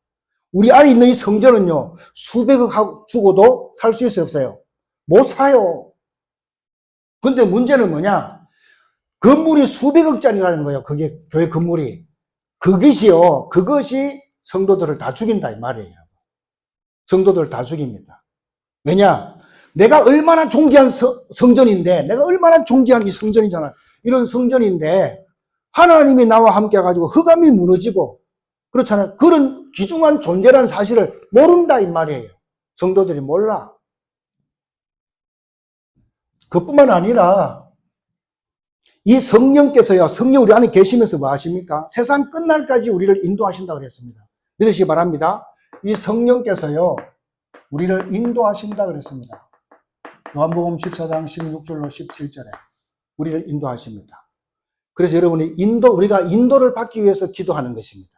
S1: 우리 안에 있는 이 성전은요, 수백억 주고도 살 수 있어요, 없어요? 못 사요. 근데 문제는 뭐냐? 건물이 수백억짜리라는 거예요. 그게 교회 건물이. 그것이 성도들을 다 죽인다 이 말이에요. 성도들을 다 죽입니다. 왜냐? 내가 얼마나 존귀한 성전인데, 내가 얼마나 존귀한 이 성전이잖아. 이런 성전인데 하나님이 나와 함께 해가지고 흑암이 무너지고 그렇잖아요. 그런 귀중한 존재라는 사실을 모른다 이 말이에요. 성도들이 몰라. 그뿐만 아니라 이 성령께서요, 성령 우리 안에 계시면서 뭐 하십니까? 세상 끝날까지 우리를 인도하신다고 그랬습니다. 믿으시기 바랍니다. 이 성령께서요, 우리를 인도하신다 그랬습니다. 요한복음 14장 16절로 17절에 우리를 인도하십니다. 그래서 여러분이 우리가 인도를 받기 위해서 기도하는 것입니다.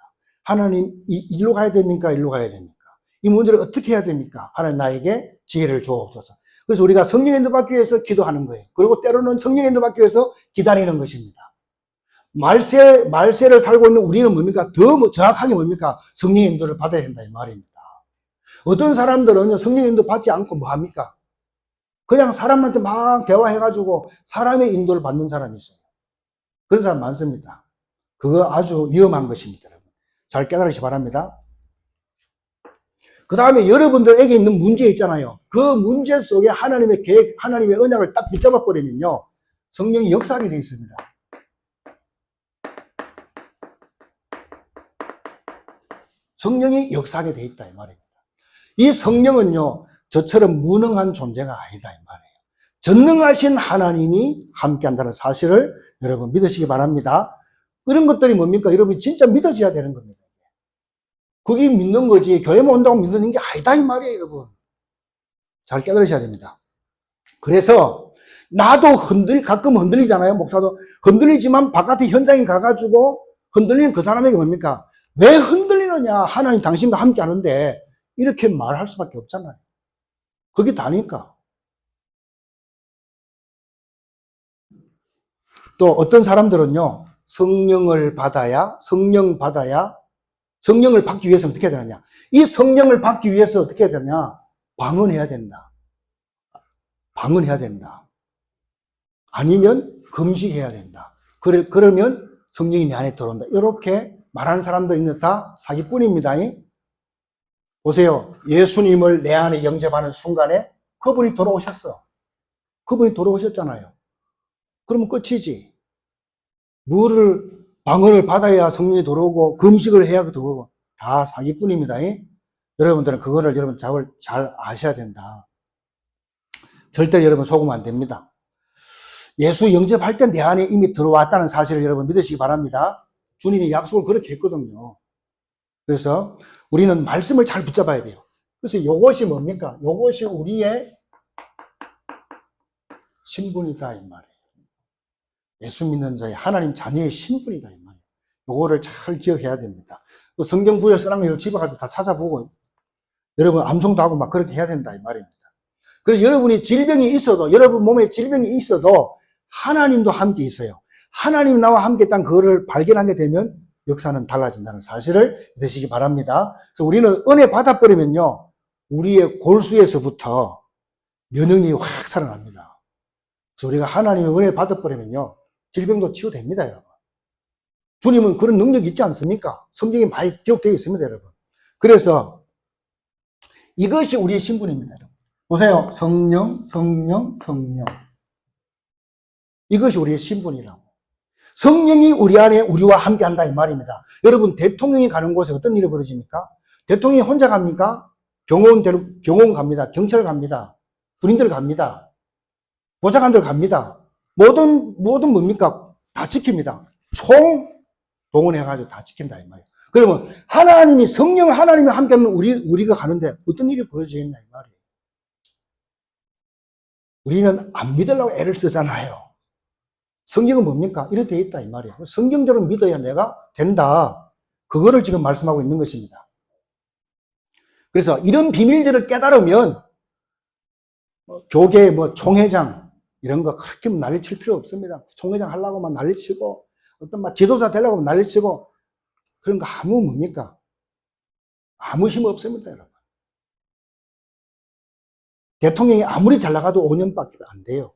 S1: 하나님, 일로 가야 됩니까? 일로 가야 됩니까? 이 문제를 어떻게 해야 됩니까? 하나님 나에게 지혜를 주옵소서. 그래서 우리가 성령 인도 받기 위해서 기도하는 거예요. 그리고 때로는 성령 인도 받기 위해서 기다리는 것입니다. 말세를 살고 있는 우리는 뭡니까? 더 정확하게 뭡니까? 성령 인도를 받아야 된다 이 말입니다. 어떤 사람들은 성령 인도 받지 않고 뭐 합니까? 그냥 사람한테 막 대화해가지고 사람의 인도를 받는 사람이 있어요. 그런 사람 많습니다. 그거 아주 위험한 것입니다, 여러분. 잘 깨달으시기 바랍니다. 그 다음에 여러분들에게 있는 문제 있잖아요. 그 문제 속에 하나님의 계획, 하나님의 언약을 딱 붙잡아 버리면요, 성령이 역사하게 되어 있습니다. 성령이 역사하게 되어 있다 이 말입니다. 이 성령은요, 저처럼 무능한 존재가 아니다 이 말이에요. 전능하신 하나님이 함께한다는 사실을 여러분 믿으시기 바랍니다. 이런 것들이 뭡니까? 여러분이 진짜 믿어져야 되는 겁니다. 그게 믿는 거지 교회만 온다고 믿는 게 아니다 이 말이에요, 여러분. 잘 깨달으셔야 됩니다. 그래서 나도 가끔 흔들리잖아요. 목사도 흔들리지만 바깥에 현장에 가가지고 흔들리는 그 사람에게 뭡니까? 왜 흔들리느냐? 하나님 당신과 함께 하는데 이렇게 말할 수밖에 없잖아요. 그게 다니까. 또 어떤 사람들은요, 성령을 받기 위해서 어떻게 해야 되느냐? 이 성령을 받기 위해서 어떻게 해야 되느냐? 방언해야 된다. 방언해야 된다. 아니면 금식해야 된다. 그러면 성령이 내 안에 들어온다. 이렇게 말하는 사람들이 있는 다 사기꾼입니다. 보세요. 예수님을 내 안에 영접하는 순간에 그분이 돌아오셨어. 그분이 돌아오셨잖아요. 그러면 끝이지. 방언을 받아야 성령이 들어오고 금식을 해야 들어오고 다 사기꾼입니다. 여러분들은 그거를 여러분 잘 아셔야 된다. 절대 여러분 속으면 안 됩니다. 예수 영접할 때 내 안에 이미 들어왔다는 사실을 여러분 믿으시기 바랍니다. 주님이 약속을 그렇게 했거든요. 그래서 우리는 말씀을 잘 붙잡아야 돼요. 그래서 이것이 뭡니까? 이것이 우리의 신분이다 이 말이에요. 예수 믿는 자의 하나님 자녀의 신분이다 이 말이에요. 요거를 잘 기억해야 됩니다. 그 성경 구절 써놓은 거 집에 가서 다 찾아보고 여러분 암송도 하고 막 그렇게 해야 된다 이 말입니다. 그래서 여러분이 질병이 있어도, 여러분 몸에 질병이 있어도 하나님도 함께 있어요. 하나님 나와 함께 있다는 그거를 발견하게 되면 역사는 달라진다는 사실을 믿으시기 바랍니다. 그래서 우리는 은혜 받아버리면요, 우리의 골수에서부터 면역력이 확 살아납니다. 그래서 우리가 하나님의 은혜 받아버리면요, 질병도 치유됩니다, 여러분. 주님은 그런 능력이 있지 않습니까? 성경에 많이 기록되어 있습니다, 여러분. 그래서 이것이 우리의 신분입니다, 여러분. 보세요. 성령, 성령, 성령. 이것이 우리의 신분이라고. 성령이 우리 안에 우리와 함께 한다 이 말입니다. 여러분, 대통령이 가는 곳에 어떤 일이 벌어집니까? 대통령이 혼자 갑니까? 경호원 갑니다. 경찰 갑니다. 군인들 갑니다. 보좌관들 갑니다. 모든 뭡니까? 다 지킵니다. 총 동원해가지고 다 지킨다 이 말이에요. 그러면 하나님이, 성령 하나님이 함께하면 우리가 가는데 어떤 일이 벌어지겠냐 이 말이에요. 우리는 안 믿으려고 애를 쓰잖아요. 성경은 뭡니까? 이렇게 되어 있다 이 말이에요. 성경대로 믿어야 내가 된다. 그거를 지금 말씀하고 있는 것입니다. 그래서 이런 비밀들을 깨달으면 교계 총회장 이런 거 그렇게 난리칠 필요 없습니다. 총회장 하려고만 난리치고 어떤 막 지도자 되려고 난리치고 그런 거 아무 뭡니까? 아무 힘 없습니다, 여러분. 대통령이 아무리 잘 나가도 5년밖에 안 돼요.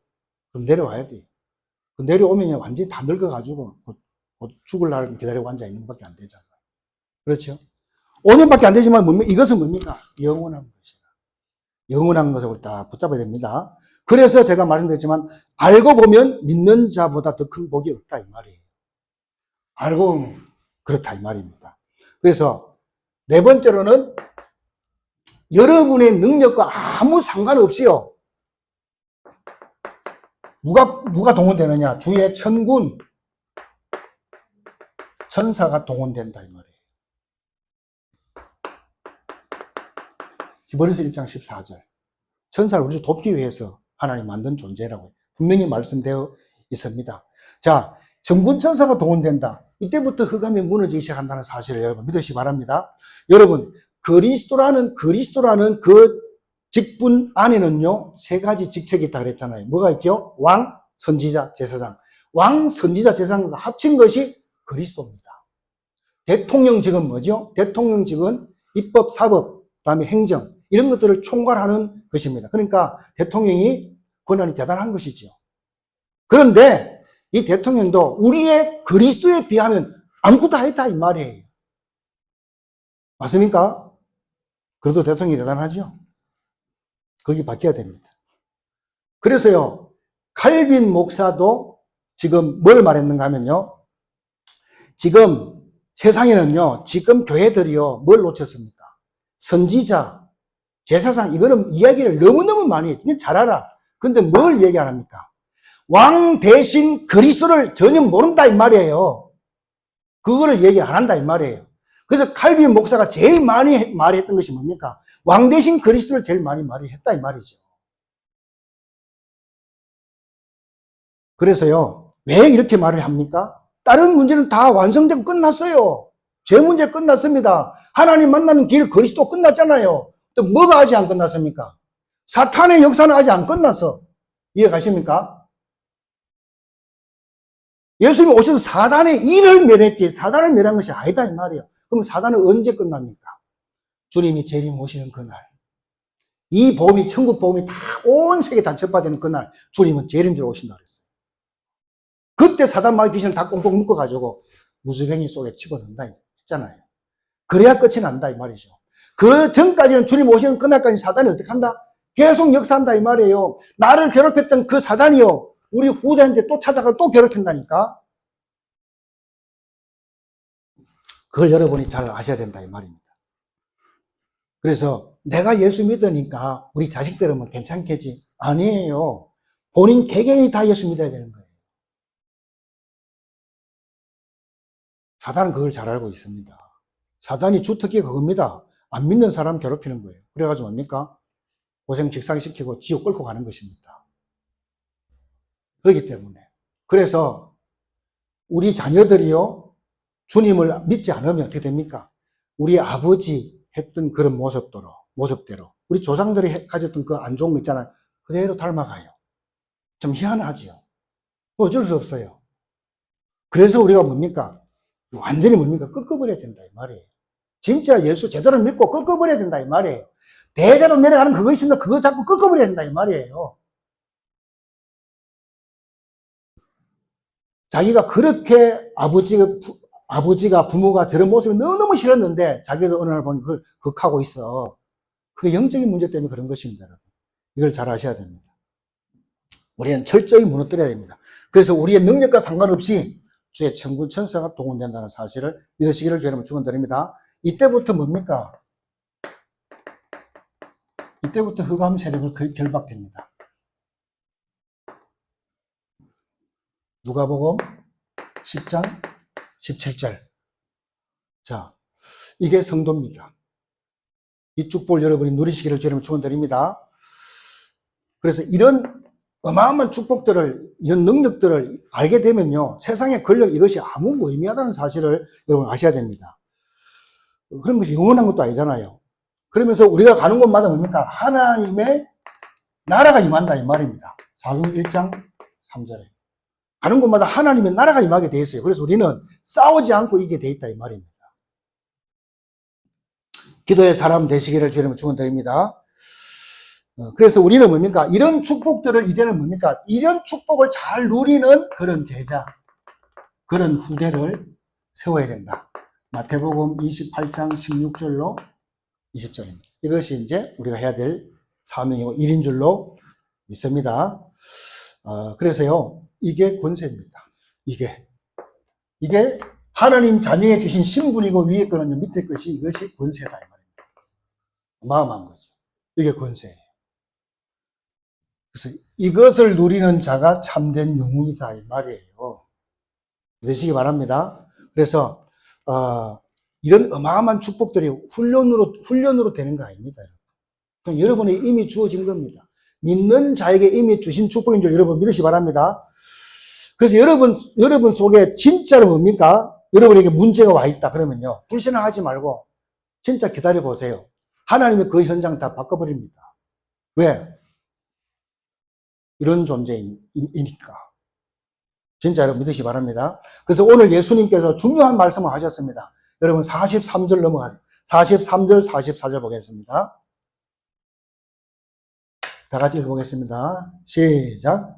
S1: 그럼 내려와야 돼요. 내려오면 완전히 다 늙어가지고 곧 죽을 날 기다리고 앉아 있는 것밖에 안 되잖아요. 그렇죠? 5년밖에 안 되지만 이것은 뭡니까? 영원한 것이다. 영원한 것을 다 붙잡아야 됩니다. 그래서 제가 말씀드렸지만 알고 보면 믿는 자보다 더 큰 복이 없다 이 말이에요. 알고 보면 그렇다 이 말입니다. 그래서 네 번째로는 여러분의 능력과 아무 상관없이요. 누가 동원되느냐? 주의 천군, 천사가 동원된다 이 말이에요. 히브리서 1장 14절. 천사를 우리를 돕기 위해서 하나님 만든 존재라고 분명히 말씀되어 있습니다. 자, 천군 천사가 동원된다. 이때부터 흑암이 무너지기 시작한다는 사실을 여러분 믿으시기 바랍니다. 여러분, 그리스도라는 그 직분 안에는요, 세 가지 직책이 있다 그랬잖아요. 뭐가 있죠? 왕, 선지자, 제사장. 왕, 선지자, 제사장과 합친 것이 그리스도입니다. 대통령직은 뭐죠? 대통령직은 입법, 사법, 그다음에 행정 이런 것들을 총괄하는 것입니다. 그러니까 대통령이 권한이 대단한 것이죠. 그런데 이 대통령도 우리의 그리스도에 비하면 아무것도 아니다 이 말이에요. 맞습니까? 그래도 대통령이 대단하죠. 거기 바뀌어야 됩니다. 그래서요, 칼빈 목사도 지금 뭘 말했는가 하면요, 지금 세상에는요, 지금 교회들이요, 뭘 놓쳤습니까? 선지자, 제사장, 이거는 이야기를 너무너무 많이 해요. 잘 알아. 근데 뭘 얘기 안 합니까? 왕 대신 그리스도를 전혀 모른다 이 말이에요. 그거를 얘기 안 한다 이 말이에요. 그래서 칼빈 목사가 제일 많이 말했던 것이 뭡니까? 왕 대신 그리스도를 제일 많이 말했다 이 말이죠. 그래서요, 왜 이렇게 말을 합니까? 다른 문제는 다 완성되고 끝났어요. 제 문제 끝났습니다. 하나님 만나는 길 그리스도 끝났잖아요. 또 뭐가 아직 안 끝났습니까? 사탄의 역사는 아직 안 끝났어. 이해 가십니까? 예수님이 오셔서 사단의 일을 멸했지 사단을 멸한 것이 아니다 이 말이에요. 그럼 사단은 언제 끝납니까? 주님이 재림 오시는 그날, 이 복음이, 천국 복음이 다 온 세계에 다 전파되는 그날 주님은 재림으로 오신다 그랬어요. 그때 사단 마귀 귀신을 다 꽁꽁 묶어가지고 무수갱이 속에 집어넣는다 했잖아요. 그래야 끝이 난다 이 말이죠. 그 전까지는 주님 오시는 그날까지 사단이 어떻게 한다? 계속 역사한다 이 말이에요. 나를 괴롭혔던 그 사단이요, 우리 후대한테 또 찾아가 또 괴롭힌다니까. 그걸 여러분이 잘 아셔야 된다 이 말입니다. 그래서 내가 예수 믿으니까 우리 자식들은 괜찮겠지? 아니에요. 본인 개개인이 다 예수 믿어야 되는 거예요. 사단은 그걸 잘 알고 있습니다. 사단이 주특기가 그겁니다. 안 믿는 사람 괴롭히는 거예요. 그래가지고 뭡니까? 고생 직상시키고 지옥 끌고 가는 것입니다. 그렇기 때문에. 그래서 우리 자녀들이요, 주님을 믿지 않으면 어떻게 됩니까? 우리 아버지 했던 그런 모습대로, 우리 조상들이 가졌던 그 안 좋은 거 있잖아요. 그대로 닮아가요. 좀 희한하지요. 어쩔 수 없어요. 그래서 우리가 뭡니까? 완전히 뭡니까? 꺾어버려야 된다, 이 말이에요. 진짜 예수 제대로 믿고 꺾어버려야 된다, 이 말이에요. 대대로 내려가는 그거 있습니다. 그거 자꾸 꺾어버려야 된다, 이 말이에요. 자기가 그렇게 아버지가 부모가 저런 모습이 너무너무 싫었는데 자기도 어느 날 보니 그걸 극하고 있어. 그게 영적인 문제 때문에 그런 것입니다, 여러분. 이걸 잘 아셔야 됩니다. 우리는 철저히 무너뜨려야 됩니다. 그래서 우리의 능력과 상관없이 주의 천군 천사가 동원된다는 사실을 믿으시기를 주의 이름으로 축원드립니다. 이때부터 뭡니까? 이때부터 흑암 세력을 결박됩니다. 누가복음 10장 17절. 자, 이게 성도입니다. 이 축복을 여러분이 누리시기를 주의 이름으로 축원드립니다. 그래서 이런 어마어마한 축복들을, 이런 능력들을 알게 되면요, 세상의 권력 이것이 아무 무의미하다는 사실을 여러분 아셔야 됩니다. 그런 것이 영원한 것도 아니잖아요. 그러면서 우리가 가는 곳마다 뭡니까? 하나님의 나라가 임한다, 이 말입니다. 사도행 1장 3절에. 가는 곳마다 하나님의 나라가 임하게 되어 있어요. 그래서 우리는 싸우지 않고 이기게 되어 있다, 이 말입니다. 기도의 사람 되시기를 주님을 축원드립니다. 그래서 우리는 뭡니까? 이런 축복들을 이제는 뭡니까? 이런 축복을 잘 누리는 그런 제자, 그런 후대를 세워야 된다. 마태복음 28장 16절로 20절입니다. 이것이 이제 우리가 해야 될 사명이고 일인 줄로 믿습니다. 그래서요, 이게 권세입니다. 이게 하나님 자녀에 주신 신분이고 위에 거는 밑에 것이 이것이 권세다, 이 말입니다. 어마어마한 거죠. 이게 권세예요. 그래서 이것을 누리는 자가 참된 영웅이다, 이 말이에요. 믿으시기 바랍니다. 그래서 이런 어마어마한 축복들이 훈련으로 되는 거 아닙니다. 그냥 여러분이 이미 주어진 겁니다. 믿는 자에게 이미 주신 축복인 줄 여러분 믿으시기 바랍니다. 그래서 여러분 속에 진짜로 뭡니까? 여러분에게 문제가 와 있다 그러면요, 불신앙하지 말고 진짜 기다려 보세요. 하나님이 그 현장 다 바꿔버립니다. 왜? 이런 존재이니까. 진짜 여러분 믿으시기 바랍니다. 그래서 오늘 예수님께서 중요한 말씀을 하셨습니다. 여러분 43절 넘어가세요. 43절, 44절 보겠습니다. 다 같이 읽어보겠습니다. 시작.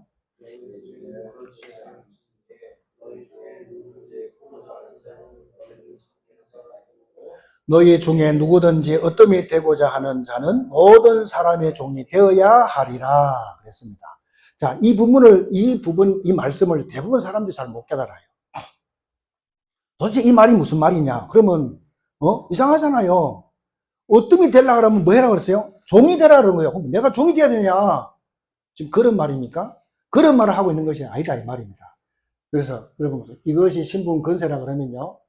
S1: 너희 중에 누구든지 어떠함이 되고자 하는 자는 모든 사람의 종이 되어야 하리라 그랬습니다. 자, 이 말씀을 대부분 사람들이 잘 못 깨달아요. 도대체 이 말이 무슨 말이냐? 그러면, 이상하잖아요. 어떤 되려고 그러면 뭐 해라 그랬어요? 종이 되라 그런 거예요. 그럼 내가 종이 돼야 되냐? 지금 그런 말입니까? 그런 말을 하고 있는 것이 아니다, 이 말입니다. 그래서 여러분, 이것이 신분 건세라 그러면요,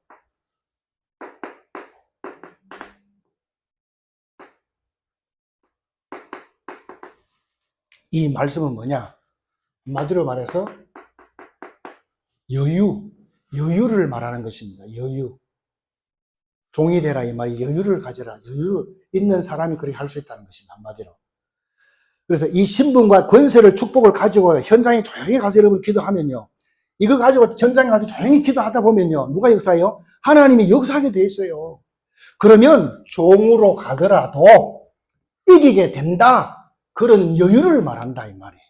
S1: 이 말씀은 뭐냐? 한마디로 말해서 여유를 말하는 것입니다. 여유. 종이 되라 이 말이 여유를 가져라. 여유 있는 사람이 그렇게 할 수 있다는 것입니다. 한마디로. 그래서 이 신분과 권세를 축복을 가지고 현장에 조용히 가서 여러분 기도하면요, 이거 가지고 현장에 가서 조용히 기도하다 보면요, 누가 역사해요? 하나님이 역사하게 돼 있어요. 그러면 종으로 가더라도 이기게 된다. 그런 여유를 말한다 이 말이에요.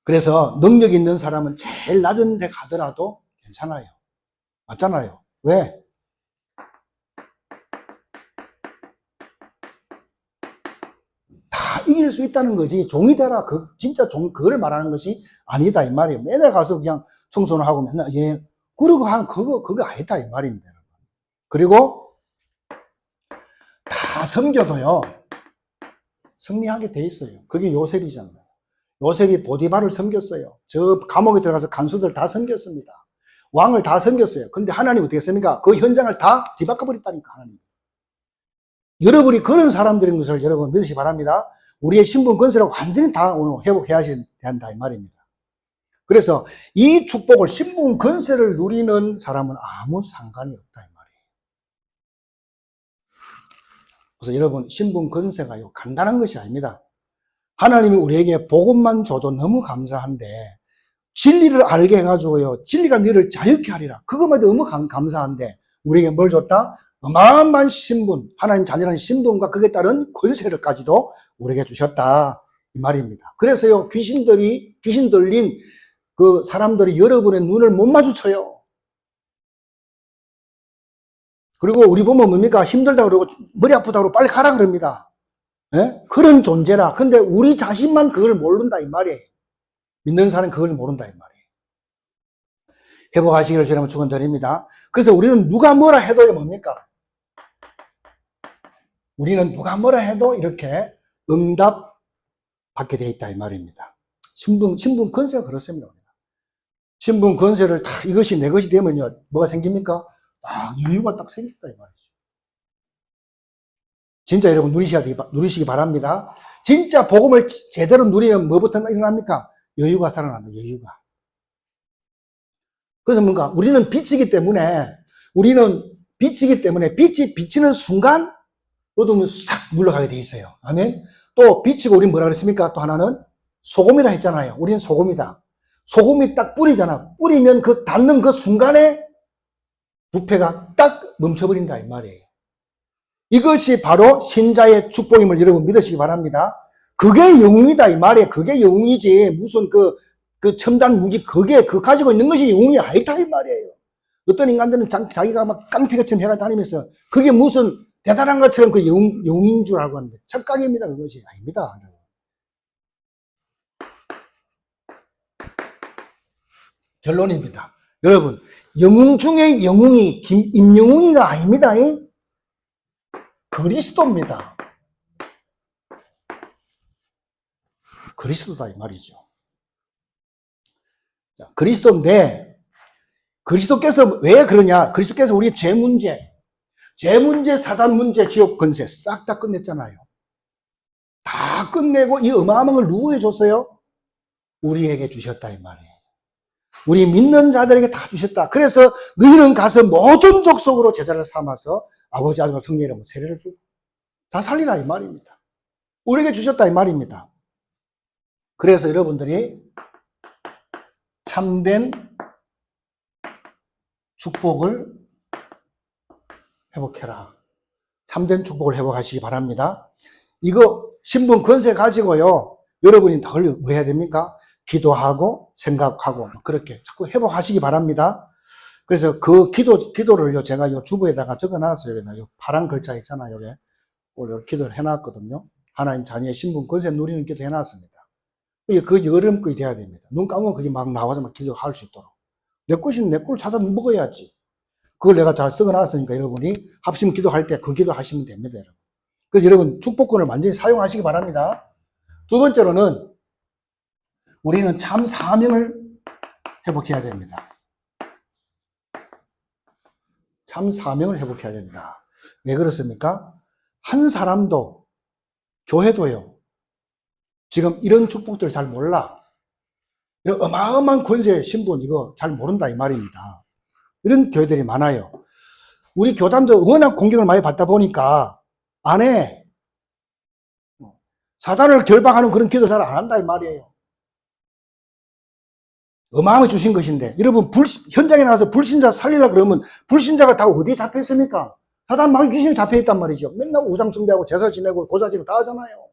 S1: 그래서 능력 있는 사람은 제일 낮은 데 가더라도 괜찮아요. 맞잖아요. 왜? 다 이길 수 있다는 거지 종이 되라 진짜 그걸 말하는 것이 아니다 이 말이에요. 맨날 가서 그냥 청소를 하고 맨날 그러고 하는 그거 아니다 이 말입니다. 그리고 다 섬겨도요 승리하게 돼 있어요. 그게 요셉이잖아요. 요셉이 보디발을 섬겼어요. 저 감옥에 들어가서 간수들 다 섬겼습니다. 왕을 다 섬겼어요. 근데 하나님 어떻게 했습니까? 그 현장을 다 뒤바꿔버렸다니까, 하나님. 여러분이 그런 사람들인 것을 여러분 믿으시기 바랍니다. 우리의 신분 권세를 완전히 다 오늘 회복해야 된다 이 말입니다. 그래서 이 축복을 신분 권세를 누리는 사람은 아무 상관이 없다 이 말이에요. 그래서 여러분 신분 권세가 간단한 것이 아닙니다. 하나님이 우리에게 복음만 줘도 너무 감사한데 진리를 알게 해가지고요. 진리가 너를 자유케 하리라. 그것만 너무 감사한데 우리에게 뭘 줬다? 어마어마한 신분, 하나님 자녀라는 신분과 그에 따른 권세를까지도 우리에게 주셨다 이 말입니다. 그래서요 귀신 들린 그 사람들이 여러분의 눈을 못 마주쳐요. 그리고 우리 보면 뭡니까? 힘들다 그러고 머리 아프다 그러고 빨리 가라 그럽니다. 예? 그런 존재라. 근데 우리 자신만 그걸 모른다 이 말이에요. 믿는 사람은 그걸 모른다 이 말이에요. 회복하시기를 주님은 축원드립니다. 그래서 우리는 누가 뭐라 해도 뭡니까? 우리는 누가 뭐라 해도 이렇게 응답 받게 돼 있다 이 말입니다. 신분 권세가 그렇습니다. 신분 권세를 다 이것이 내 것이 되면요 뭐가 생깁니까? 여유가 딱 생긴다 이 말이죠. 진짜 여러분 누리시기 바랍니다. 진짜 복음을 제대로 누리면 뭐부터 일어납니까? 여유가 살아난다. 여유가. 그래서 뭔가 우리는 빛이기 때문에 빛이 비치는 순간 어둠은 싹 물러가게 돼 있어요. 아멘. 또 비치고 우리는 뭐라 그랬습니까? 또 하나는 소금이라 했잖아요. 우리는 소금이다. 소금이 딱 뿌리잖아. 뿌리면 그 닿는 그 순간에 부패가 딱 멈춰버린다 이 말이에요. 이것이 바로 신자의 축복임을 여러분 믿으시기 바랍니다. 그게 영웅이다 이 말이에요. 그게 영웅이지 무슨 그 첨단 무기 그게 가지고 있는 것이 영웅이 아니다 이 말이에요. 어떤 인간들은 자기가 막 깡패같이 해가 다니면서 그게 무슨 대단한 것처럼 그 영웅인 줄 알고 하는데 착각입니다. 그것이 아닙니다. 결론입니다. 여러분 영웅 중에 영웅이 임영웅이가 아닙니다. 그리스도입니다. 그리스도다 이 말이죠. 그리스도인데 그리스도께서 왜 그러냐? 그리스도께서 우리의 죄 문제, 사단 문제, 지옥 권세 싹 다 끝냈잖아요. 다 끝내고 이 어마어마한 걸 누구에게 줬어요? 우리에게 주셨다 이 말이에요. 우리 믿는 자들에게 다 주셨다. 그래서 너희는 가서 모든 족속으로 제자를 삼아서 아버지, 아들과 성령의 이름으로 세례를 주고 다 살리라 이 말입니다. 우리에게 주셨다 이 말입니다. 그래서 여러분들이 참된 축복을 회복해라. 참된 축복을 회복하시기 바랍니다. 이거 신분 권세 가지고요. 여러분이 덜 뭐 해야 됩니까? 기도하고 생각하고 그렇게 자꾸 회복하시기 바랍니다. 그래서 그 기도를요 제가 요 주부에다가 적어놨어요. 요 파란 글자 있잖아요. 요게 오늘 기도를 해놨거든요. 하나님 자녀의 신분 권세 누리는 기도 해놨습니다. 그 여름 것이 돼야 됩니다. 눈 감으면 그게 막 나와서 막 기도할 수 있도록. 내 것이면 내 걸 찾아 먹어야지. 그걸 내가 잘 적어놨으니까 여러분이 합심 기도할 때 그 기도 하시면 됩니다. 여러분. 그래서 여러분 축복권을 완전히 사용하시기 바랍니다. 두 번째로는 우리는 참 사명을 회복해야 됩니다. 참 사명을 회복해야 된다. 왜 그렇습니까? 한 사람도 교회도요. 지금 이런 축복들 잘 몰라. 이런 어마어마한 권세 신분 이거 잘 모른다 이 말입니다. 이런 교회들이 많아요. 우리 교단도 워낙 공격을 많이 받다 보니까 안 해. 사단을 결박하는 그런 기도 잘 안 한다 이 말이에요. 어마어마하게 주신 것인데 여러분 현장에 나가서 불신자 살리려고 그러면 불신자가 다 어디에 잡혀 있습니까? 사단 막 귀신이 잡혀 있단 말이죠. 맨날 우상 숭배하고 제사 지내고 고사 지내고 다 하잖아요.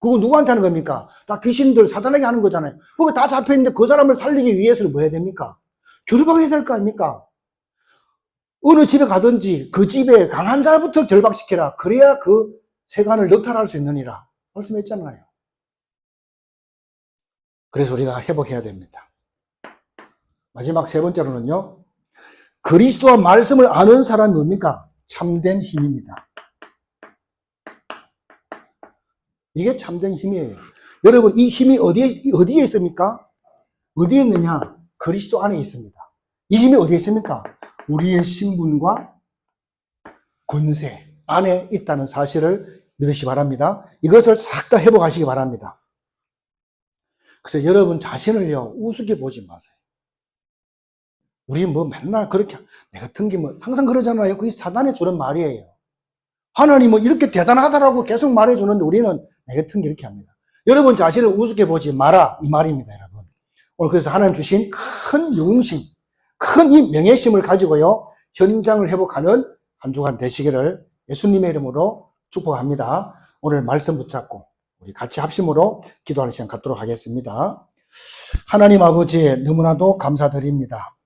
S1: 그거 누구한테 하는 겁니까? 다 귀신들 사단에게 하는 거잖아요. 그거 다 잡혀 있는데 그 사람을 살리기 위해서는 뭐 해야 됩니까? 결박해야 될 거 아닙니까? 어느 집에 가든지 그 집에 강한 자부터 결박시켜라. 그래야 그 세간을 넣탈할 수 있느니라 말씀했잖아요. 그래서 우리가 회복해야 됩니다. 마지막 세 번째로는요. 그리스도와 말씀을 아는 사람이 뭡니까? 참된 힘입니다. 이게 참된 힘이에요. 여러분 이 힘이 어디에 있습니까? 어디에 있느냐? 그리스도 안에 있습니다. 이 힘이 어디에 있습니까? 우리의 신분과 권세 안에 있다는 사실을 믿으시기 바랍니다. 이것을 싹 다 회복하시기 바랍니다. 그래서 여러분 자신을요, 우습게 보지 마세요. 우리 뭐 맨날 그렇게, 내 같은 게 뭐, 항상 그러잖아요. 그게 사단이 주는 말이에요. 하나님은 이렇게 대단하다라고 계속 말해주는데 우리는 내 같은 게 이렇게 합니다. 여러분 자신을 우습게 보지 마라. 이 말입니다, 여러분. 오늘 그래서 하나님 주신 큰 영웅심, 큰 이 명예심을 가지고요, 현장을 회복하는 한 주간 되시기를 예수님의 이름으로 축복합니다. 오늘 말씀 붙잡고 우리 같이 합심으로 기도하는 시간 갖도록 하겠습니다. 하나님 아버지 너무나도 감사드립니다.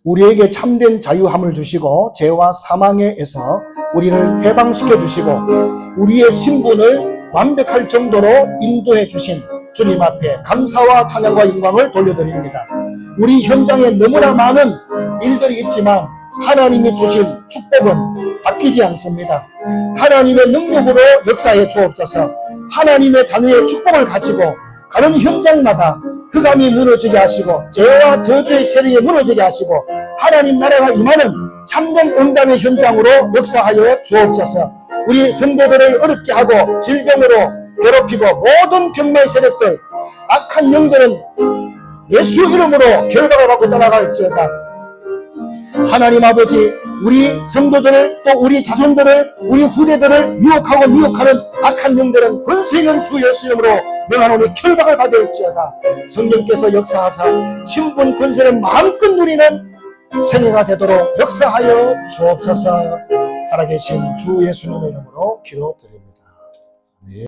S1: 우리에게 참된 자유함을 주시고 죄와 사망에서 우리를 해방시켜 주시고 우리의 신분을 완벽할 정도로 인도해 주신 주님 앞에 감사와 찬양과 영광을 돌려드립니다. 우리 현장에 너무나 많은 일들이 있지만 하나님이 주신 축복은 바뀌지 않습니다. 하나님의 능력으로 역사해 주옵소서. 하나님의 자녀의 축복을 가지고 가는 현장마다 흑암이 무너지게 하시고 죄와 저주의 세력이 무너지게 하시고 하나님 나라가 임하는 참된 응답의 현장으로 역사하여 주옵소서. 우리 성도들을 어렵게 하고 질병으로 괴롭히고 모든 병마의 세력들, 악한 영들은 예수 이름으로 결박을 받고 따라갈지어다. 하나님 아버지, 우리 성도들을 또 우리 자손들을 우리 후대들을 유혹하고 미혹하는 악한 영들은 권세 있는 주 예수 이름으로 명하노니 결박을 받을지어다. 성령께서 역사하사 신분 권세를 마음껏 누리는 생애가 되도록 역사하여 주옵소서. 살아계신 주 예수님의 이름으로 기도드립니다.